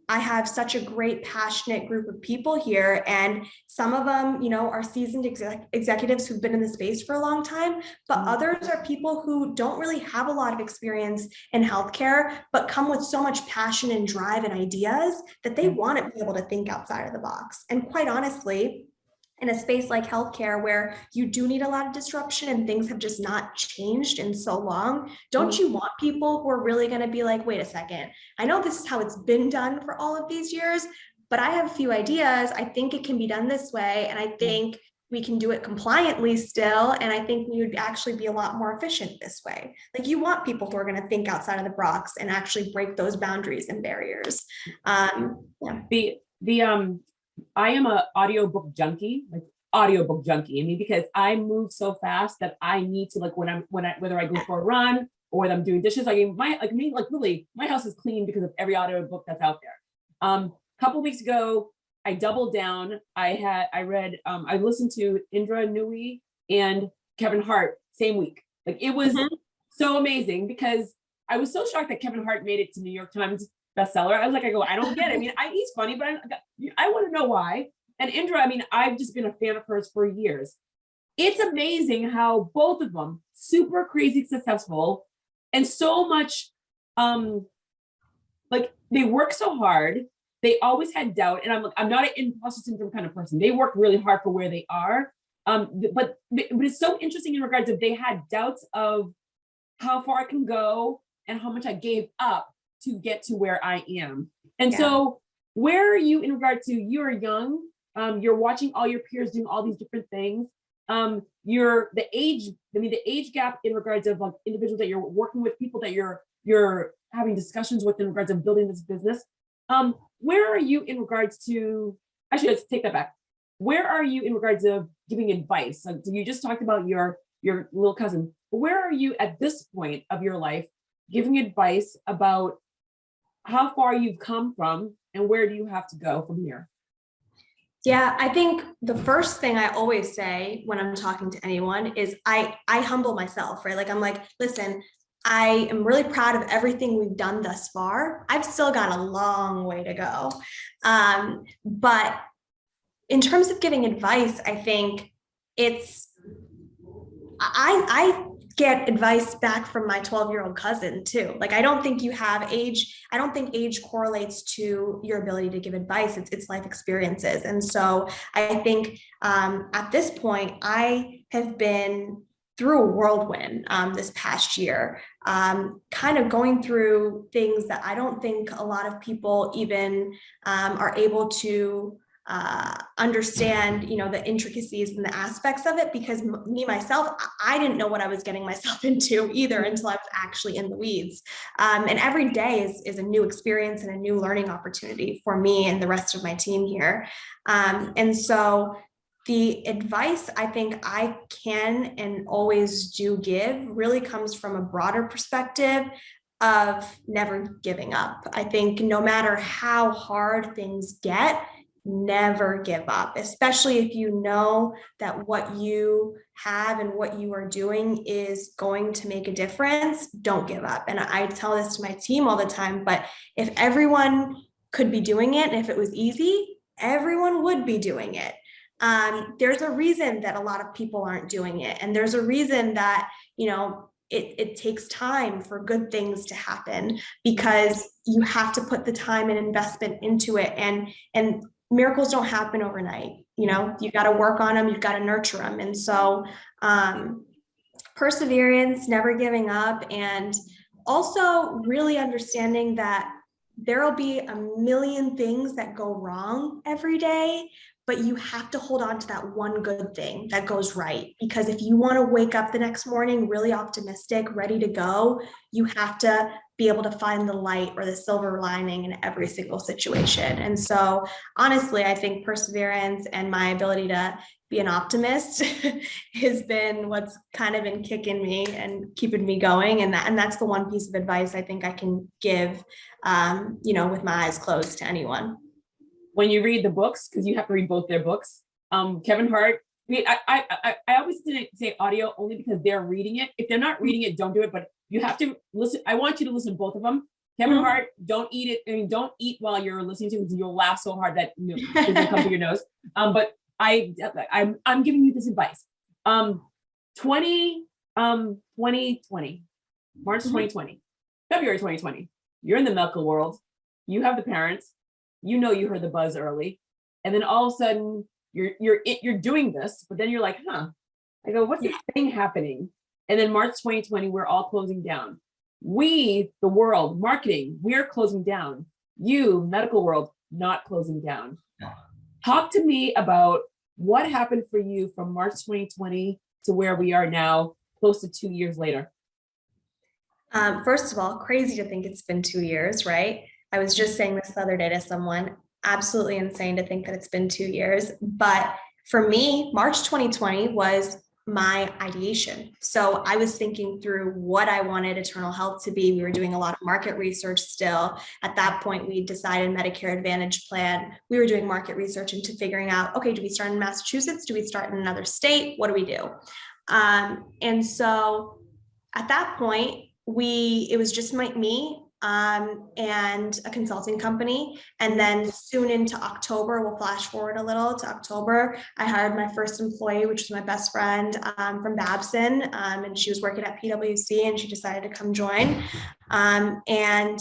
I have such a great, passionate group of people here. And some of them, are seasoned executives who've been in the space for a long time, but others are people who don't really have a lot of experience in healthcare, but come with so much passion and drive and ideas that they want to be able to think outside of the box. And quite honestly, in a space like healthcare where you do need a lot of disruption and things have just not changed in so long, don't you want people who are really going to be like, wait a second, I know this is how it's been done for all of these years, but I have a few ideas. I think it can be done this way. And I think we can do it compliantly still. And I think we would actually be a lot more efficient this way. Like, you want people who are going to think outside of the box and actually break those boundaries and barriers. I am a audiobook junkie, audiobook junkie. I mean, because I move so fast that I need to, whether I go for a run or whether I'm doing dishes, really, my house is clean because of every audiobook that's out there. A couple weeks ago, I doubled down. I listened to Indra Nooyi and Kevin Hart same week. It was so amazing, because I was so shocked that Kevin Hart made it to New York Times bestseller. I don't get it. I mean, he's funny, but I want to know why. And Indra, I've just been a fan of hers for years. It's amazing how both of them, super crazy successful, and so much, they work so hard. They always had doubt, and I'm not an imposter syndrome kind of person. They work really hard for where they are. But it's so interesting in regards of they had doubts of how far I can go and how much I gave up to get to where I am. And so where are you in regard to, you're young, you're watching all your peers doing all these different things. The age gap in regards of individuals that you're working with, people that you're having discussions with in regards of building this business. Where are you in regards to, actually, let's take that back. Where are you in regards of giving advice? So you just talked about your little cousin. Where are you at this point of your life giving advice about how far you've come from and where do you have to go from here? Yeah, I think the first thing I always say when I'm talking to anyone is I humble myself, right? I'm like, listen, I am really proud of everything we've done thus far. I've still got a long way to go. But in terms of giving advice, I think I get advice back from my 12-year-old cousin too. I don't think I don't think age correlates to your ability to give advice. It's life experiences. And so I think at this point, I have been through a whirlwind this past year, kind of going through things that I don't think a lot of people even are able to understand, the intricacies and the aspects of it, because myself, I didn't know what I was getting myself into either until I was actually in the weeds. And every day is a new experience and a new learning opportunity for me and the rest of my team here. And so the advice I think I can and always do give really comes from a broader perspective of never giving up. I think no matter how hard things get, never give up, especially if you know that what you have and what you are doing is going to make a difference. Don't give up. And I tell this to my team all the time, but if everyone could be doing it, and if it was easy, everyone would be doing it. There's a reason that a lot of people aren't doing it. And there's a reason that, it takes time for good things to happen, because you have to put the time and investment into it. And miracles don't happen overnight. You got to work on them. You've got to nurture them. And so perseverance, never giving up, and also really understanding that there will be a million things that go wrong every day, but you have to hold on to that one good thing that goes right. Because if you want to wake up the next morning really optimistic, ready to go, you have to be able to find the light or the silver lining in every single situation. And so honestly, I think perseverance and my ability to be an optimist has been what's kind of been kicking me and keeping me going. And that's the one piece of advice I think I can give, with my eyes closed to anyone. when you read the books, because you have to read both their books. Kevin Hart, I always say audio only because they're reading it. If they're not reading it, don't do it, but you have to listen. I want you to listen to both of them. Kevin Hart, don't eat it. I mean, don't eat while you're listening to it because you'll laugh so hard that it will come to your nose. But I'm giving you this advice. 2020, March 2020, February 2020, you're in the medical world. You have the parents, you heard the buzz early. And then all of a sudden you're doing this, but then you're like, I go, what's this thing happening? And then March 2020, we're all closing down. We, the world, marketing, we're closing down. You, medical world, not closing down. Talk to me about what happened for you from March 2020 to where we are now, close to 2 years later. First of all, crazy to think it's been 2 years, right? I was just saying this the other day to someone, absolutely insane to think that it's been 2 years. But for me, March 2020 was my ideation. So I was thinking through what I wanted Eternal Health to be. We were doing a lot of market research still. At that point, we decided Medicare Advantage plan. We were doing market research into figuring out, okay, do we start in Massachusetts? Do we start in another state? What do we do? And so at that point, it was just me and a consulting company. And then soon into October, we'll flash forward a little to October, I hired my first employee, which was my best friend from Babson. And she was working at PwC and she decided to come join. And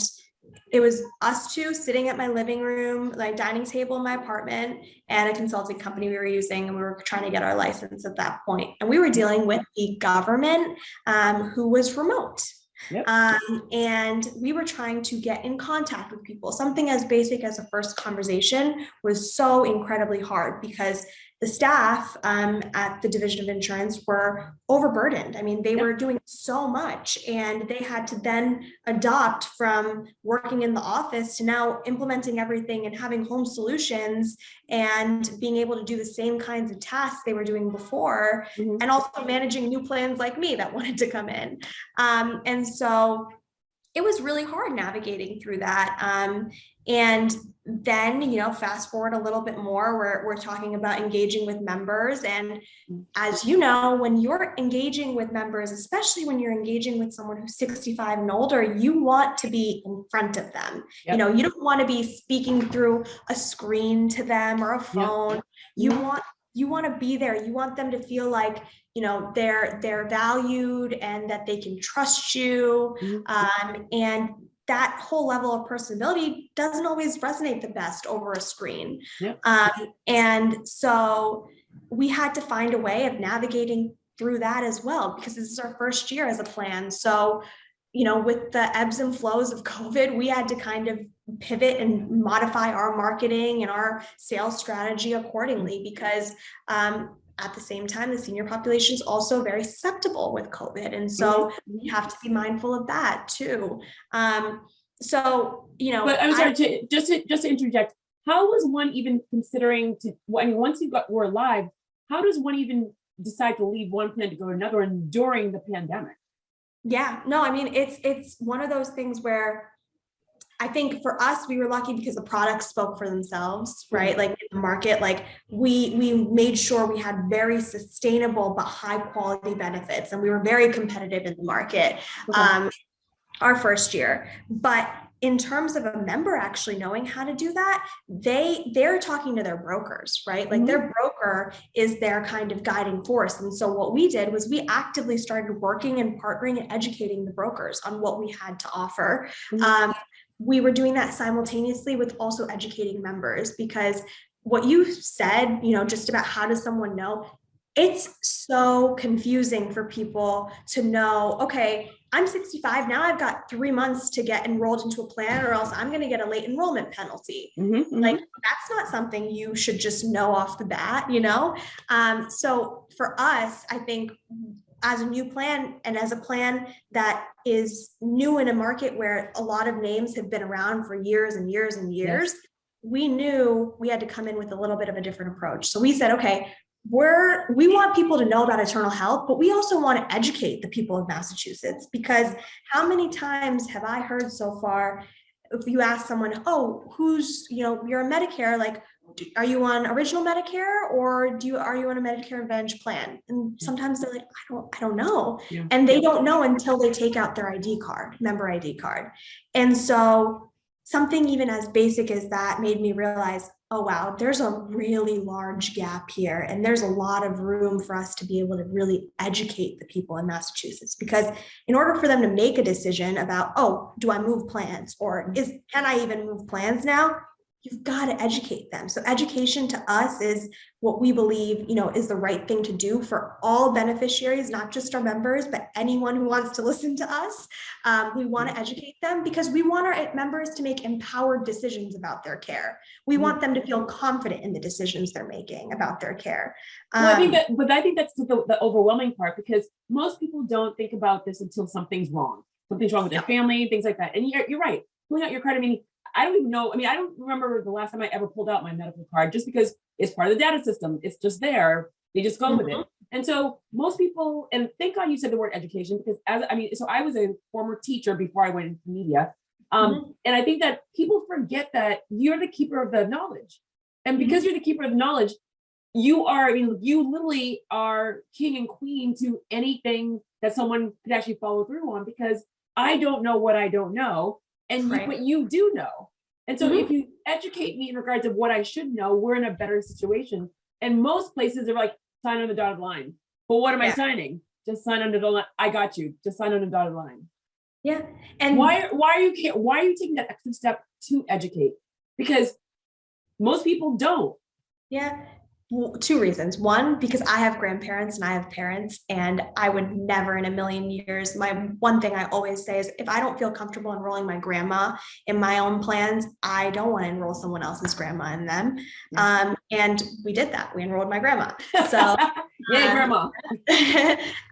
it was us two sitting at my living room, like dining table in my apartment, and a consulting company we were using, and we were trying to get our license at that point. And we were dealing with the government who was remote. Yep. And we were trying to get in contact with people. Something as basic as a first conversation was so incredibly hard because the staff at the Division of Insurance were overburdened. I mean, they were doing so much, and they had to then adopt from working in the office to now implementing everything and having home solutions and being able to do the same kinds of tasks they were doing before, and also managing new plans like me that wanted to come in. And so it was really hard navigating through that. And then, fast forward a little bit more, we're talking about engaging with members. And as you know, when you're engaging with members, especially when you're engaging with someone who's 65 and older, you want to be in front of them. Yep. You don't want to be speaking through a screen to them or a phone. Yep. You want to be there. You want them to feel like, they're valued and that they can trust you. And that whole level of personability doesn't always resonate the best over a screen. Yep. And so we had to find a way of navigating through that as well, because this is our first year as a plan. So, with the ebbs and flows of COVID, we had to kind of pivot and modify our marketing and our sales strategy accordingly, because at the same time, the senior population is also very susceptible with COVID. And so we have to be mindful of that too. But I'm sorry, just to interject, how was one even considering once we're live, how does one even decide to leave one plan to go to another and during the pandemic? Yeah, no, I mean, it's one of those things where I think for us, we were lucky because the products spoke for themselves, right? Like in the market, like we made sure we had very sustainable but high quality benefits, and we were very competitive in the market our first year. But in terms of a member actually knowing how to do that, they're talking to their brokers, right? Like their broker is their kind of guiding force. And so what we did was we actively started working and partnering and educating the brokers on what we had to offer. We were doing that simultaneously with also educating members, because what you said, just about how does someone know, it's so confusing for people to know, okay, I'm 65, now I've got 3 months to get enrolled into a plan, or else I'm going to get a late enrollment penalty. Like that's not something you should just know off the bat, So for us, I think as a new plan and as a plan that is new in a market where a lot of names have been around for years and years and years, we knew we had to come in with a little bit of a different approach. So we said, okay, we want people to know about Eternal Health, but we also want to educate the people of Massachusetts, because how many times have I heard so far if you ask someone, oh, who's, you're a Medicare, like, are you on original Medicare or are you on a Medicare Advantage plan? And sometimes they're like, I don't know. Yeah. And they don't know until they take out their member ID card. And so something even as basic as that made me realize, oh, wow, there's a really large gap here. And there's a lot of room for us to be able to really educate the people in Massachusetts, because in order for them to make a decision about, oh, do I move plans, or can I even move plans now? You've got to educate them. So education to us is what we believe, is the right thing to do for all beneficiaries, not just our members, but anyone who wants to listen to us. We want to educate them because we want our members to make empowered decisions about their care. We want them to feel confident in the decisions they're making about their care. Well, I think that's the overwhelming part, because most people don't think about this until something's wrong. Something's wrong with their family, things like that. And you're right. Pulling out your card, I don't even know. I don't remember the last time I ever pulled out my medical card, just because it's part of the data system. It's just there. They just go with it. And so most people, and thank God you said the word education, because so I was a former teacher before I went into media. And I think that people forget that you're the keeper of the knowledge. And because you're the keeper of the knowledge, you literally are king and queen to anything that someone could actually follow through on, because I don't know what I don't know. And but you do know. And so if you educate me in regards of what I should know, we're in a better situation. And most places are like, sign on the dotted line. But what am I signing? Just sign on the dotted line. I got you. Just sign on the dotted line. Yeah. And why are you taking that extra step to educate? Because most people don't. Yeah. Well, two reasons. One, because I have grandparents and I have parents, and I would never in a million years, my one thing I always say is, if I don't feel comfortable enrolling my grandma in my own plans, I don't want to enroll someone else's grandma in them. And we did that. We enrolled my grandma. So yay, grandma.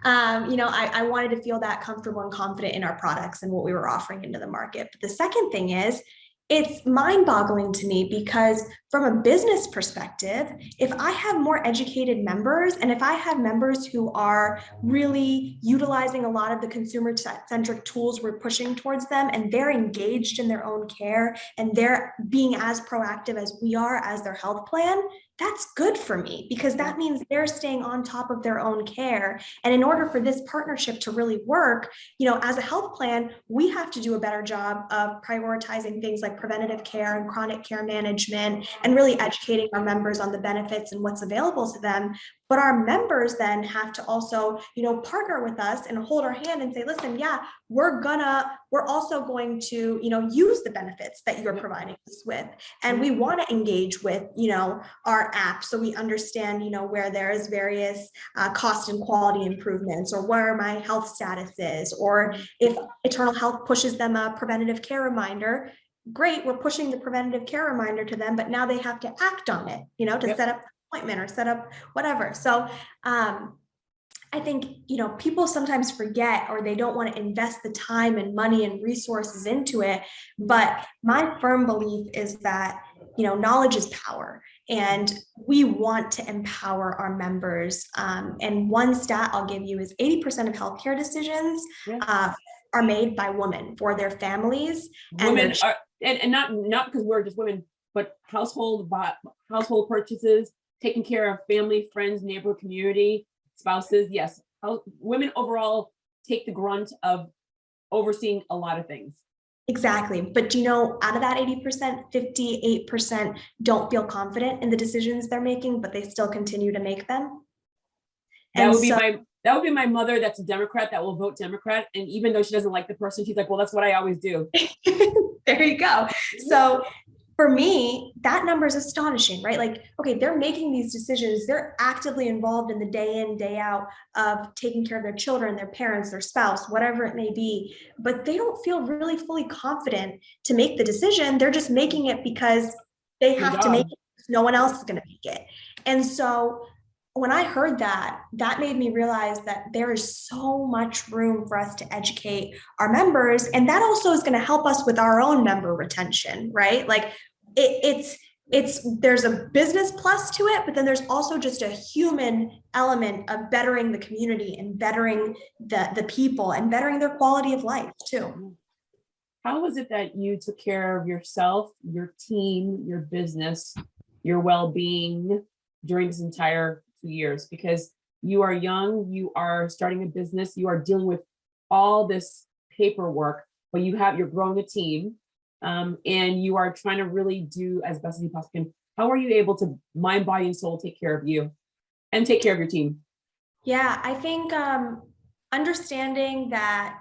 I wanted to feel that comfortable and confident in our products and what we were offering into the market. But the second thing is, it's mind-boggling to me, because from a business perspective, if I have more educated members, and if I have members who are really utilizing a lot of the consumer-centric tools we're pushing towards them, and they're engaged in their own care, and they're being as proactive as we are as their health plan, that's good for me, because that means they're staying on top of their own care. And in order for this partnership to really work, as a health plan, we have to do a better job of prioritizing things like preventative care and chronic care management, and really educating our members on the benefits and what's available to them. But our members then have to also, partner with us and hold our hand and say, listen, we're also going to, use the benefits that you're providing us with. And we want to engage with, our app, so we understand, where there's various cost and quality improvements, or where my health status is, or if Eternal Health pushes them a preventative care reminder, great, we're pushing the preventative care reminder to them, but now they have to act on it, to set up appointment or set up whatever. So I think, people sometimes forget, or they don't want to invest the time and money and resources into it. But my firm belief is that, knowledge is power, and we want to empower our members. And one stat I'll give you is 80% of healthcare decisions are made by women for their families. Women are, and not because we're just women, but household purchases, taking care of family, friends, neighbor, community, spouses. Yes, women overall take the grunt of overseeing a lot of things. Exactly. But out of that 80%, 58% don't feel confident in the decisions they're making, but they still continue to make them. That would be my mother. That's a Democrat, that will vote Democrat. And even though she doesn't like the person, she's like, well, that's what I always do. There you go. So for me, that number is astonishing, right? Like, okay, they're making these decisions. They're actively involved in the day in, day out of taking care of their children, their parents, their spouse, whatever it may be. But they don't feel really fully confident to make the decision. They're just making it because they have to make it. No one else is going to make it. And so when I heard that, that made me realize that there is so much room for us to educate our members. And that also is going to help us with our own member retention, right? Like there's a business plus to it, but then there's also just a human element of bettering the community and bettering the people and bettering their quality of life too. how was it that you took care of yourself, your team, your business, your well-being during this entire 2 years? Because you are young, you are starting a business, you are dealing with all this paperwork, but you're growing a team, and you are trying to really do as best as you possibly can. How are you able to mind, body, and soul take care of you and take care of your team? Yeah, I think understanding that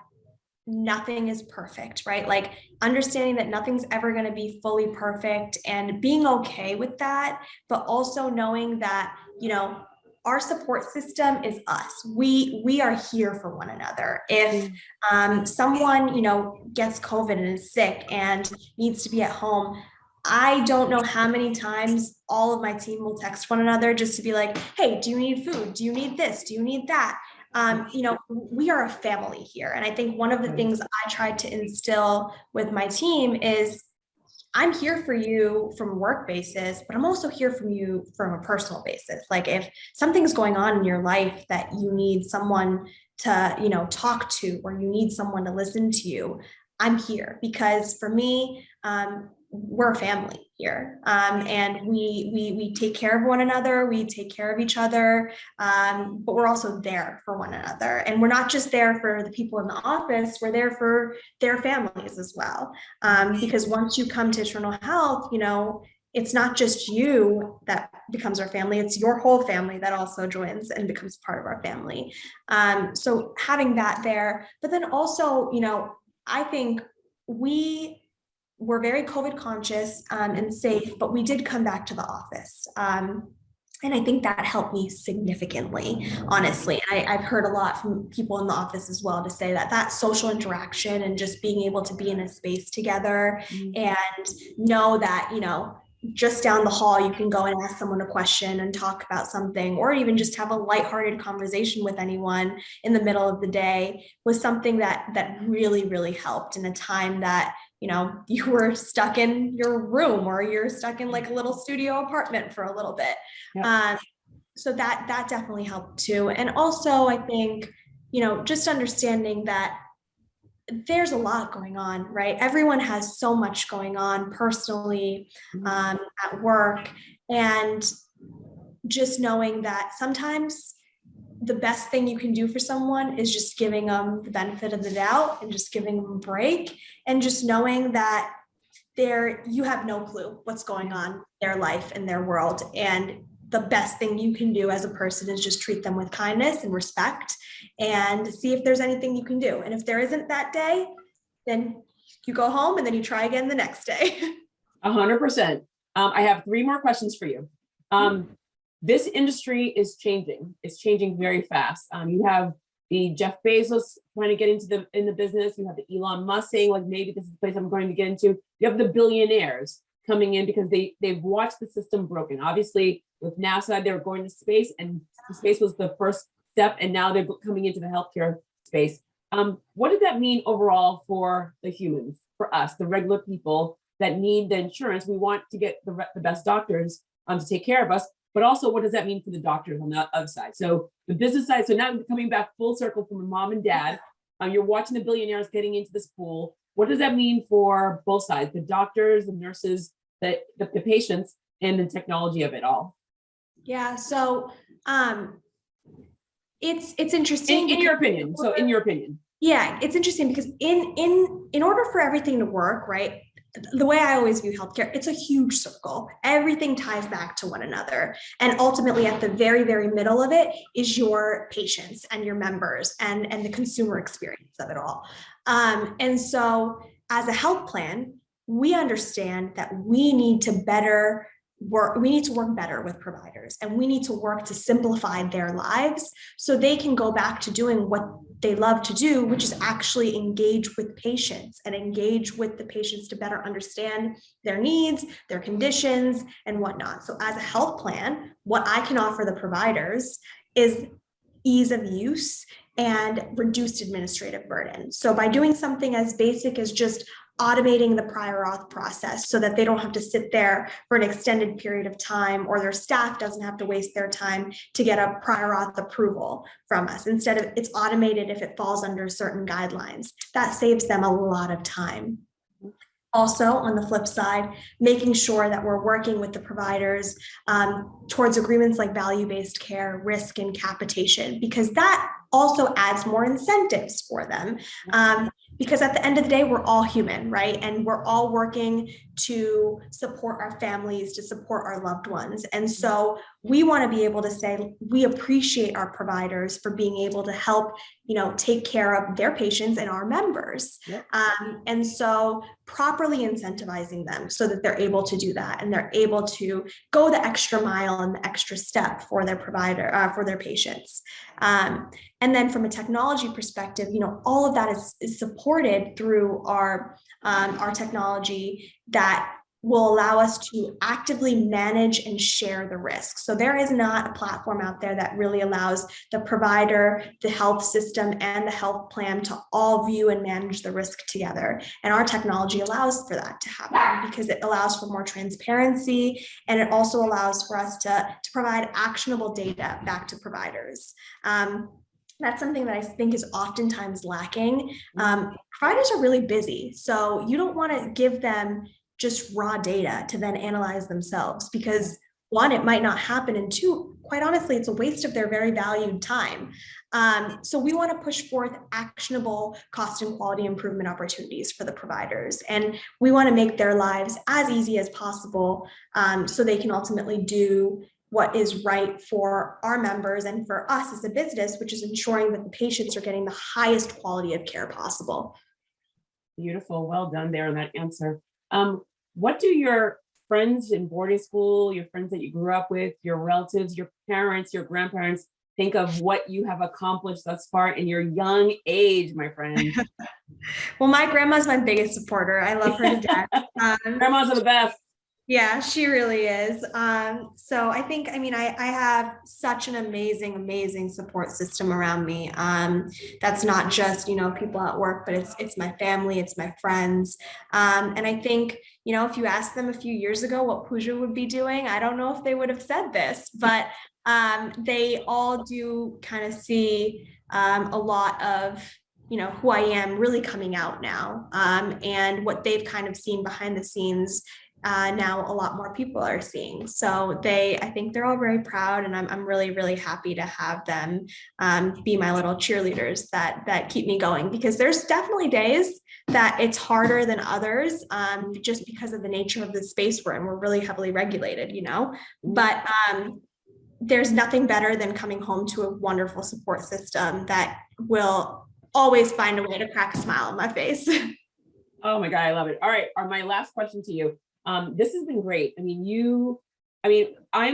nothing is perfect, right? Like understanding that nothing's ever going to be fully perfect and being okay with that, but also knowing that, our support system is us. We are here for one another. If someone, gets COVID and is sick and needs to be at home, I don't know how many times all of my team will text one another just to be like, hey, do you need food? Do you need this? Do you need that? We are a family here. And I think one of the things I tried to instill with my team is I'm here for you from a work basis, but I'm also here from you from a personal basis. Like if something's going on in your life that you need someone to, talk to, or you need someone to listen to you, I'm here because for me, we're a family here, and we take care of one another, we take care of each other, but we're also there for one another. And we're not just there for the people in the office, we're there for their families as well. Because once you come to Eternal Health, it's not just you that becomes our family, it's your whole family that also joins and becomes part of our family. So having that there, but then also, I think we're very COVID conscious and safe, but we did come back to the office. And I think that helped me significantly, honestly. I've heard a lot from people in the office as well to say that social interaction and just being able to be in a space together and know that, just down the hall, you can go and ask someone a question and talk about something, or even just have a lighthearted conversation with anyone in the middle of the day was something that really, really helped in a time that, you were stuck in your room or you're stuck in like a little studio apartment for a little bit. Yep. So that definitely helped too. And also I think, just understanding that there's a lot going on, right? Everyone has so much going on personally, at work, and just knowing that sometimes the best thing you can do for someone is just giving them the benefit of the doubt and just giving them a break, and just knowing that you have no clue what's going on in their life and their world. And the best thing you can do as a person is just treat them with kindness and respect and see if there's anything you can do. And if there isn't that day, then you go home and then you try again the next day. 100%. I have 3 more questions for you. This industry is changing. It's changing very fast. You have the Jeff Bezos trying to get into the business. You have the Elon Musk saying, like, maybe this is the place I'm going to get into. You have the billionaires coming in because they've watched the system broken. Obviously, with NASA, they were going to space, and space was the first step, and now they're coming into the healthcare space. What does that mean overall for the humans, for us, the regular people that need the insurance? We want to get the best doctors to take care of us, but also what does that mean for the doctors on the other side? So the business side, so now coming back full circle from mom and dad, you're watching the billionaires getting into this pool. What does that mean for both sides, the doctors, the nurses, the patients, and the technology of it all? Yeah, so it's interesting. In your opinion. So in your opinion. Yeah, it's interesting because in order for everything to work, right? The way I always view healthcare, it's a huge circle. Everything ties back to one another. And ultimately at the very, very middle of it is your patients and your members and the consumer experience of it all. And so as a health plan, we understand that we need to work better with providers, and we need to work to simplify their lives so they can go back to doing what they love to do, which is actually engage with patients and engage with the patients to better understand their needs, their conditions, and whatnot. So as a health plan, what I can offer the providers is ease of use and reduced administrative burden. So by doing something as basic as just automating the prior auth process so that they don't have to sit there for an extended period of time, or their staff doesn't have to waste their time to get a prior auth approval from us. Instead of it's automated if it falls under certain guidelines, that saves them a lot of time Also, on the flip side, making sure that we're working with the providers towards agreements like value-based care, risk, and capitation, because that also adds more incentives for them. Because at the end of the day, we're all human, right? And we're all working to support our families, to support our loved ones. And so we want to be able to say, we appreciate our providers for being able to help, take care of their patients and our members. Yep. And so properly incentivizing them so that they're able to do that and they're able to go the extra mile and the extra step for their provider, for their patients. And then from a technology perspective, all of that is supported through our technology that will allow us to actively manage and share the risk. So there is not a platform out there that really allows the provider, the health system, and the health plan to all view and manage the risk together. And our technology allows for that to happen because it allows for more transparency, and it also allows for us to provide actionable data back to providers. That's something that I think is oftentimes lacking. Providers are really busy, so you don't want to give them just raw data to then analyze themselves because one, it might not happen, and two, quite honestly, it's a waste of their very valued time. So we want to push forth actionable cost and quality improvement opportunities for the providers, and we want to make their lives as easy as possible so they can ultimately do what is right for our members and for us as a business, which is ensuring that the patients are getting the highest quality of care possible. Beautiful. Well done there on that answer. What do your friends in boarding school, your friends that you grew up with, your relatives, your parents, your grandparents think of what you have accomplished thus far in your young age, my friend? Well, my grandma's my biggest supporter. I love her to death. Grandmas are the best. Yeah, she really is. So I think, I have such an amazing support system around me. That's not just, people at work, but it's my family, it's my friends. And I think, if you asked them a few years ago what Pooja would be doing, I don't know if they would have said this, but they all do kind of see a lot of who I am really coming out now, and what they've kind of seen behind the scenes. Now a lot more people are seeing. So I think they're all very proud, and I'm really happy to have them be my little cheerleaders that keep me going, because there's definitely days that it's harder than others, just because of the nature of the space we're in. We're really heavily regulated, but there's nothing better than coming home to a wonderful support system that will always find a way to crack a smile on my face. Oh my God, I love it. All right, my last question to you. This has been great. I'm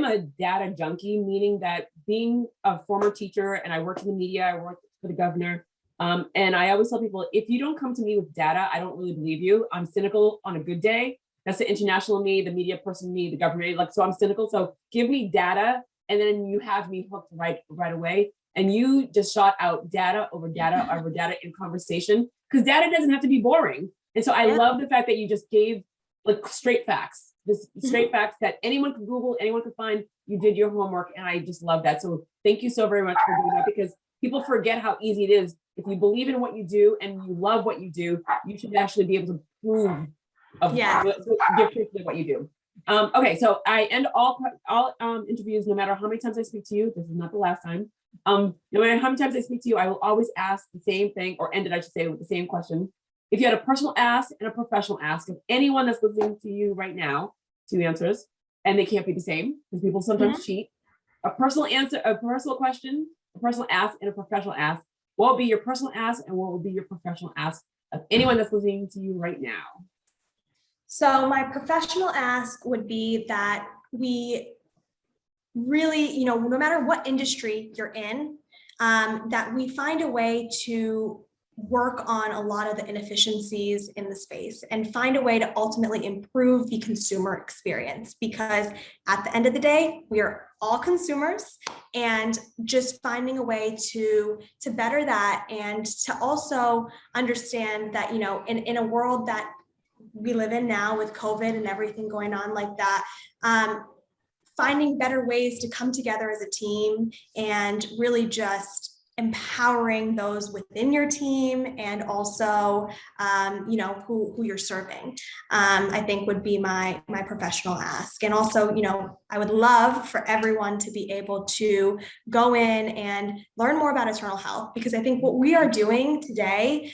a data junkie, meaning that being a former teacher, and I worked in the media, I worked for the governor. And I always tell people, if you don't come to me with data, I don't really believe you. I'm cynical on a good day. That's the international me, the media person me, the government, so I'm cynical. So give me data, and then you have me hooked right away. And you just shot out data over data over data in conversation, because data doesn't have to be boring. And so I love the fact that you just gave straight facts, straight facts that anyone could Google, anyone could find. You did your homework, and I just love that. So thank you so very much for doing that, because people forget how easy it is. If you believe in what you do and you love what you do, you should actually be able to prove give proof of what you do. Okay, so I end all interviews, no matter how many times I speak to you. This is not the last time. No matter how many times I speak to you, I will always ask the same thing, or end it, I should say, with the same question. If you had a personal ask and a professional ask of anyone that's listening to you right now, 2 answers, and they can't be the same because people sometimes cheat. A personal answer, a personal question, a personal ask, and a professional ask. What will be your personal ask, and what will be your professional ask of anyone that's listening to you right now? So my professional ask would be that we really, no matter what industry you're in, that we find a way to work on a lot of the inefficiencies in the space and find a way to ultimately improve the consumer experience, because at the end of the day, we are all consumers, and just finding a way to better that, and to also understand that, in a world that we live in now with COVID and everything going on like that, finding better ways to come together as a team and really just empowering those within your team and also, who you're serving, I think would be my professional ask. And also, I would love for everyone to be able to go in and learn more about Eternal Health, because I think what we are doing today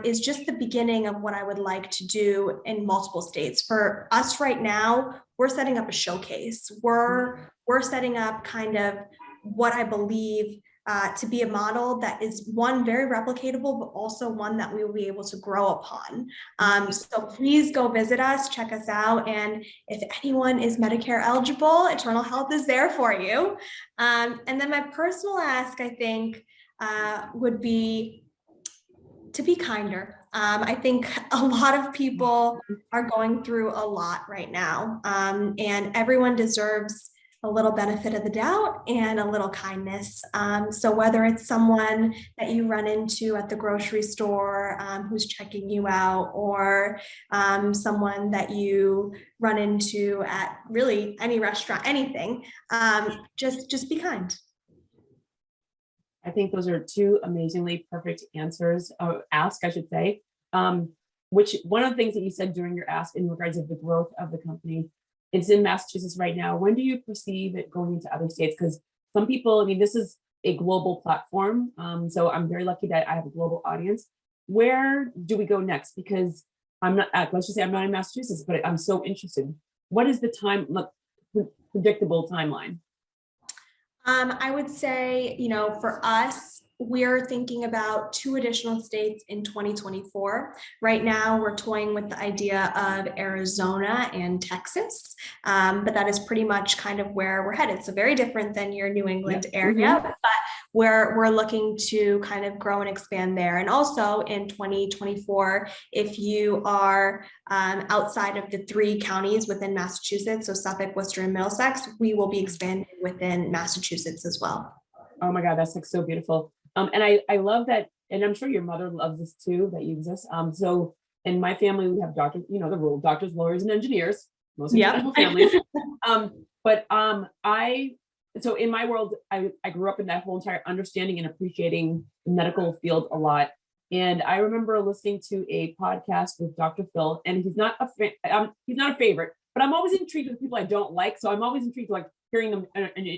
is just the beginning of what I would like to do in multiple states. For us right now, we're setting up a showcase. We're setting up kind of what I believe to be a model that is, one, very replicatable, but also one that we will be able to grow upon. So please go visit us, check us out. And if anyone is Medicare eligible, Eternal Health is there for you. And then my personal ask, I think, would be to be kinder. I think a lot of people are going through a lot right now, and everyone deserves a little benefit of the doubt and a little kindness. So whether it's someone that you run into at the grocery store who's checking you out, or someone that you run into at really any restaurant, anything, just be kind. I think those are two amazingly perfect answers, ask, I should say. Which one of the things that you said during your ask in regards of the growth of the company, it's in Massachusetts right now. When do you perceive it going into other states? Because some people, I mean, this is a global platform. So I'm very lucky that I have a global audience. Where do we go next? Because I'm not, let's just say I'm not in Massachusetts, but I'm so interested. What is the predictable timeline? I would say, for us, we're thinking about 2 additional states in 2024. Right now, we're toying with the idea of Arizona and Texas, but that is pretty much kind of where we're headed. So very different than your New England area, but we're looking to kind of grow and expand there. And also in 2024, if you are outside of the 3 counties within Massachusetts, so Suffolk, Worcester, and Middlesex, we will be expanding within Massachusetts as well. Oh my God, that's like so beautiful. And I love that, and I'm sure your mother loves this too, that you exist. So in my family, we have doctors, the rule, doctors, lawyers, and engineers, most international families. So in my world, I grew up in that whole entire understanding and appreciating the medical field a lot. And I remember listening to a podcast with Dr. Phil, and he's not a favorite, but I'm always intrigued with people I don't like. So I'm always intrigued, like hearing them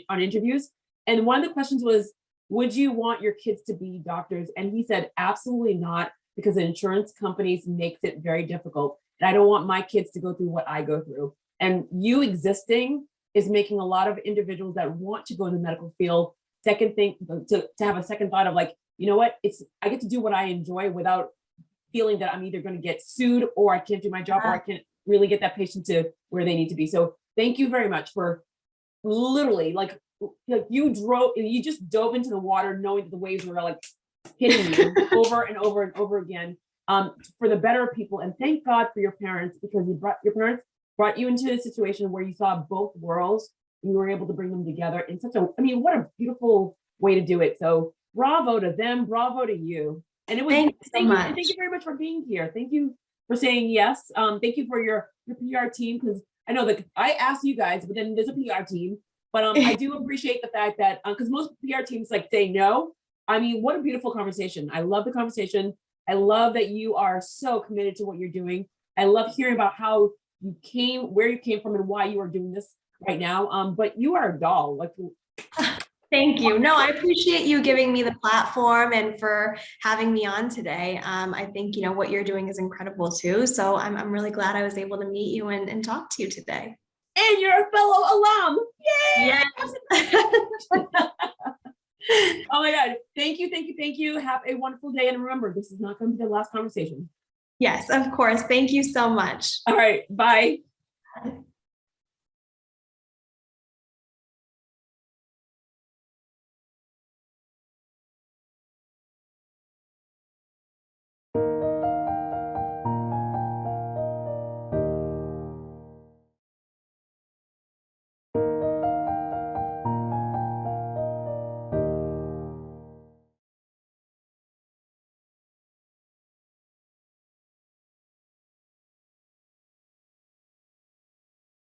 on interviews. And one of the questions was, would you want your kids to be doctors? And he said, absolutely not, because the insurance companies makes it very difficult. And I don't want my kids to go through what I go through. And you existing is making a lot of individuals that want to go in the medical field to have a second thought of like, you know what, I get to do what I enjoy without feeling that I'm either going to get sued or I can't do my job or I can't really get that patient to where they need to be. So thank you very much for literally like you just dove into the water knowing that the waves were like hitting you over and over and over again for the better people. And thank God for your parents, because your parents brought you into a situation where you saw both worlds and you were able to bring them together in what a beautiful way to do it. So bravo to them, bravo to you. And it was thank you very much for being here. Thank you for saying yes. Thank you for your PR team, because I know that I asked you guys, but then there's a PR team. But I do appreciate the fact that, because most PR teams like say no. I mean, what a beautiful conversation. I love the conversation. I love that you are so committed to what you're doing. I love hearing about how where you came from and why you are doing this right now. But you are a doll. Like, thank you. No, I appreciate you giving me the platform and for having me on today. I think, what you're doing is incredible too. So I'm really glad I was able to meet you and talk to you today. And you're a fellow alum. Yay! Yes. Oh my God. Thank you. Have a wonderful day. And remember, this is not going to be the last conversation. Yes, of course. Thank you so much. All right. Bye.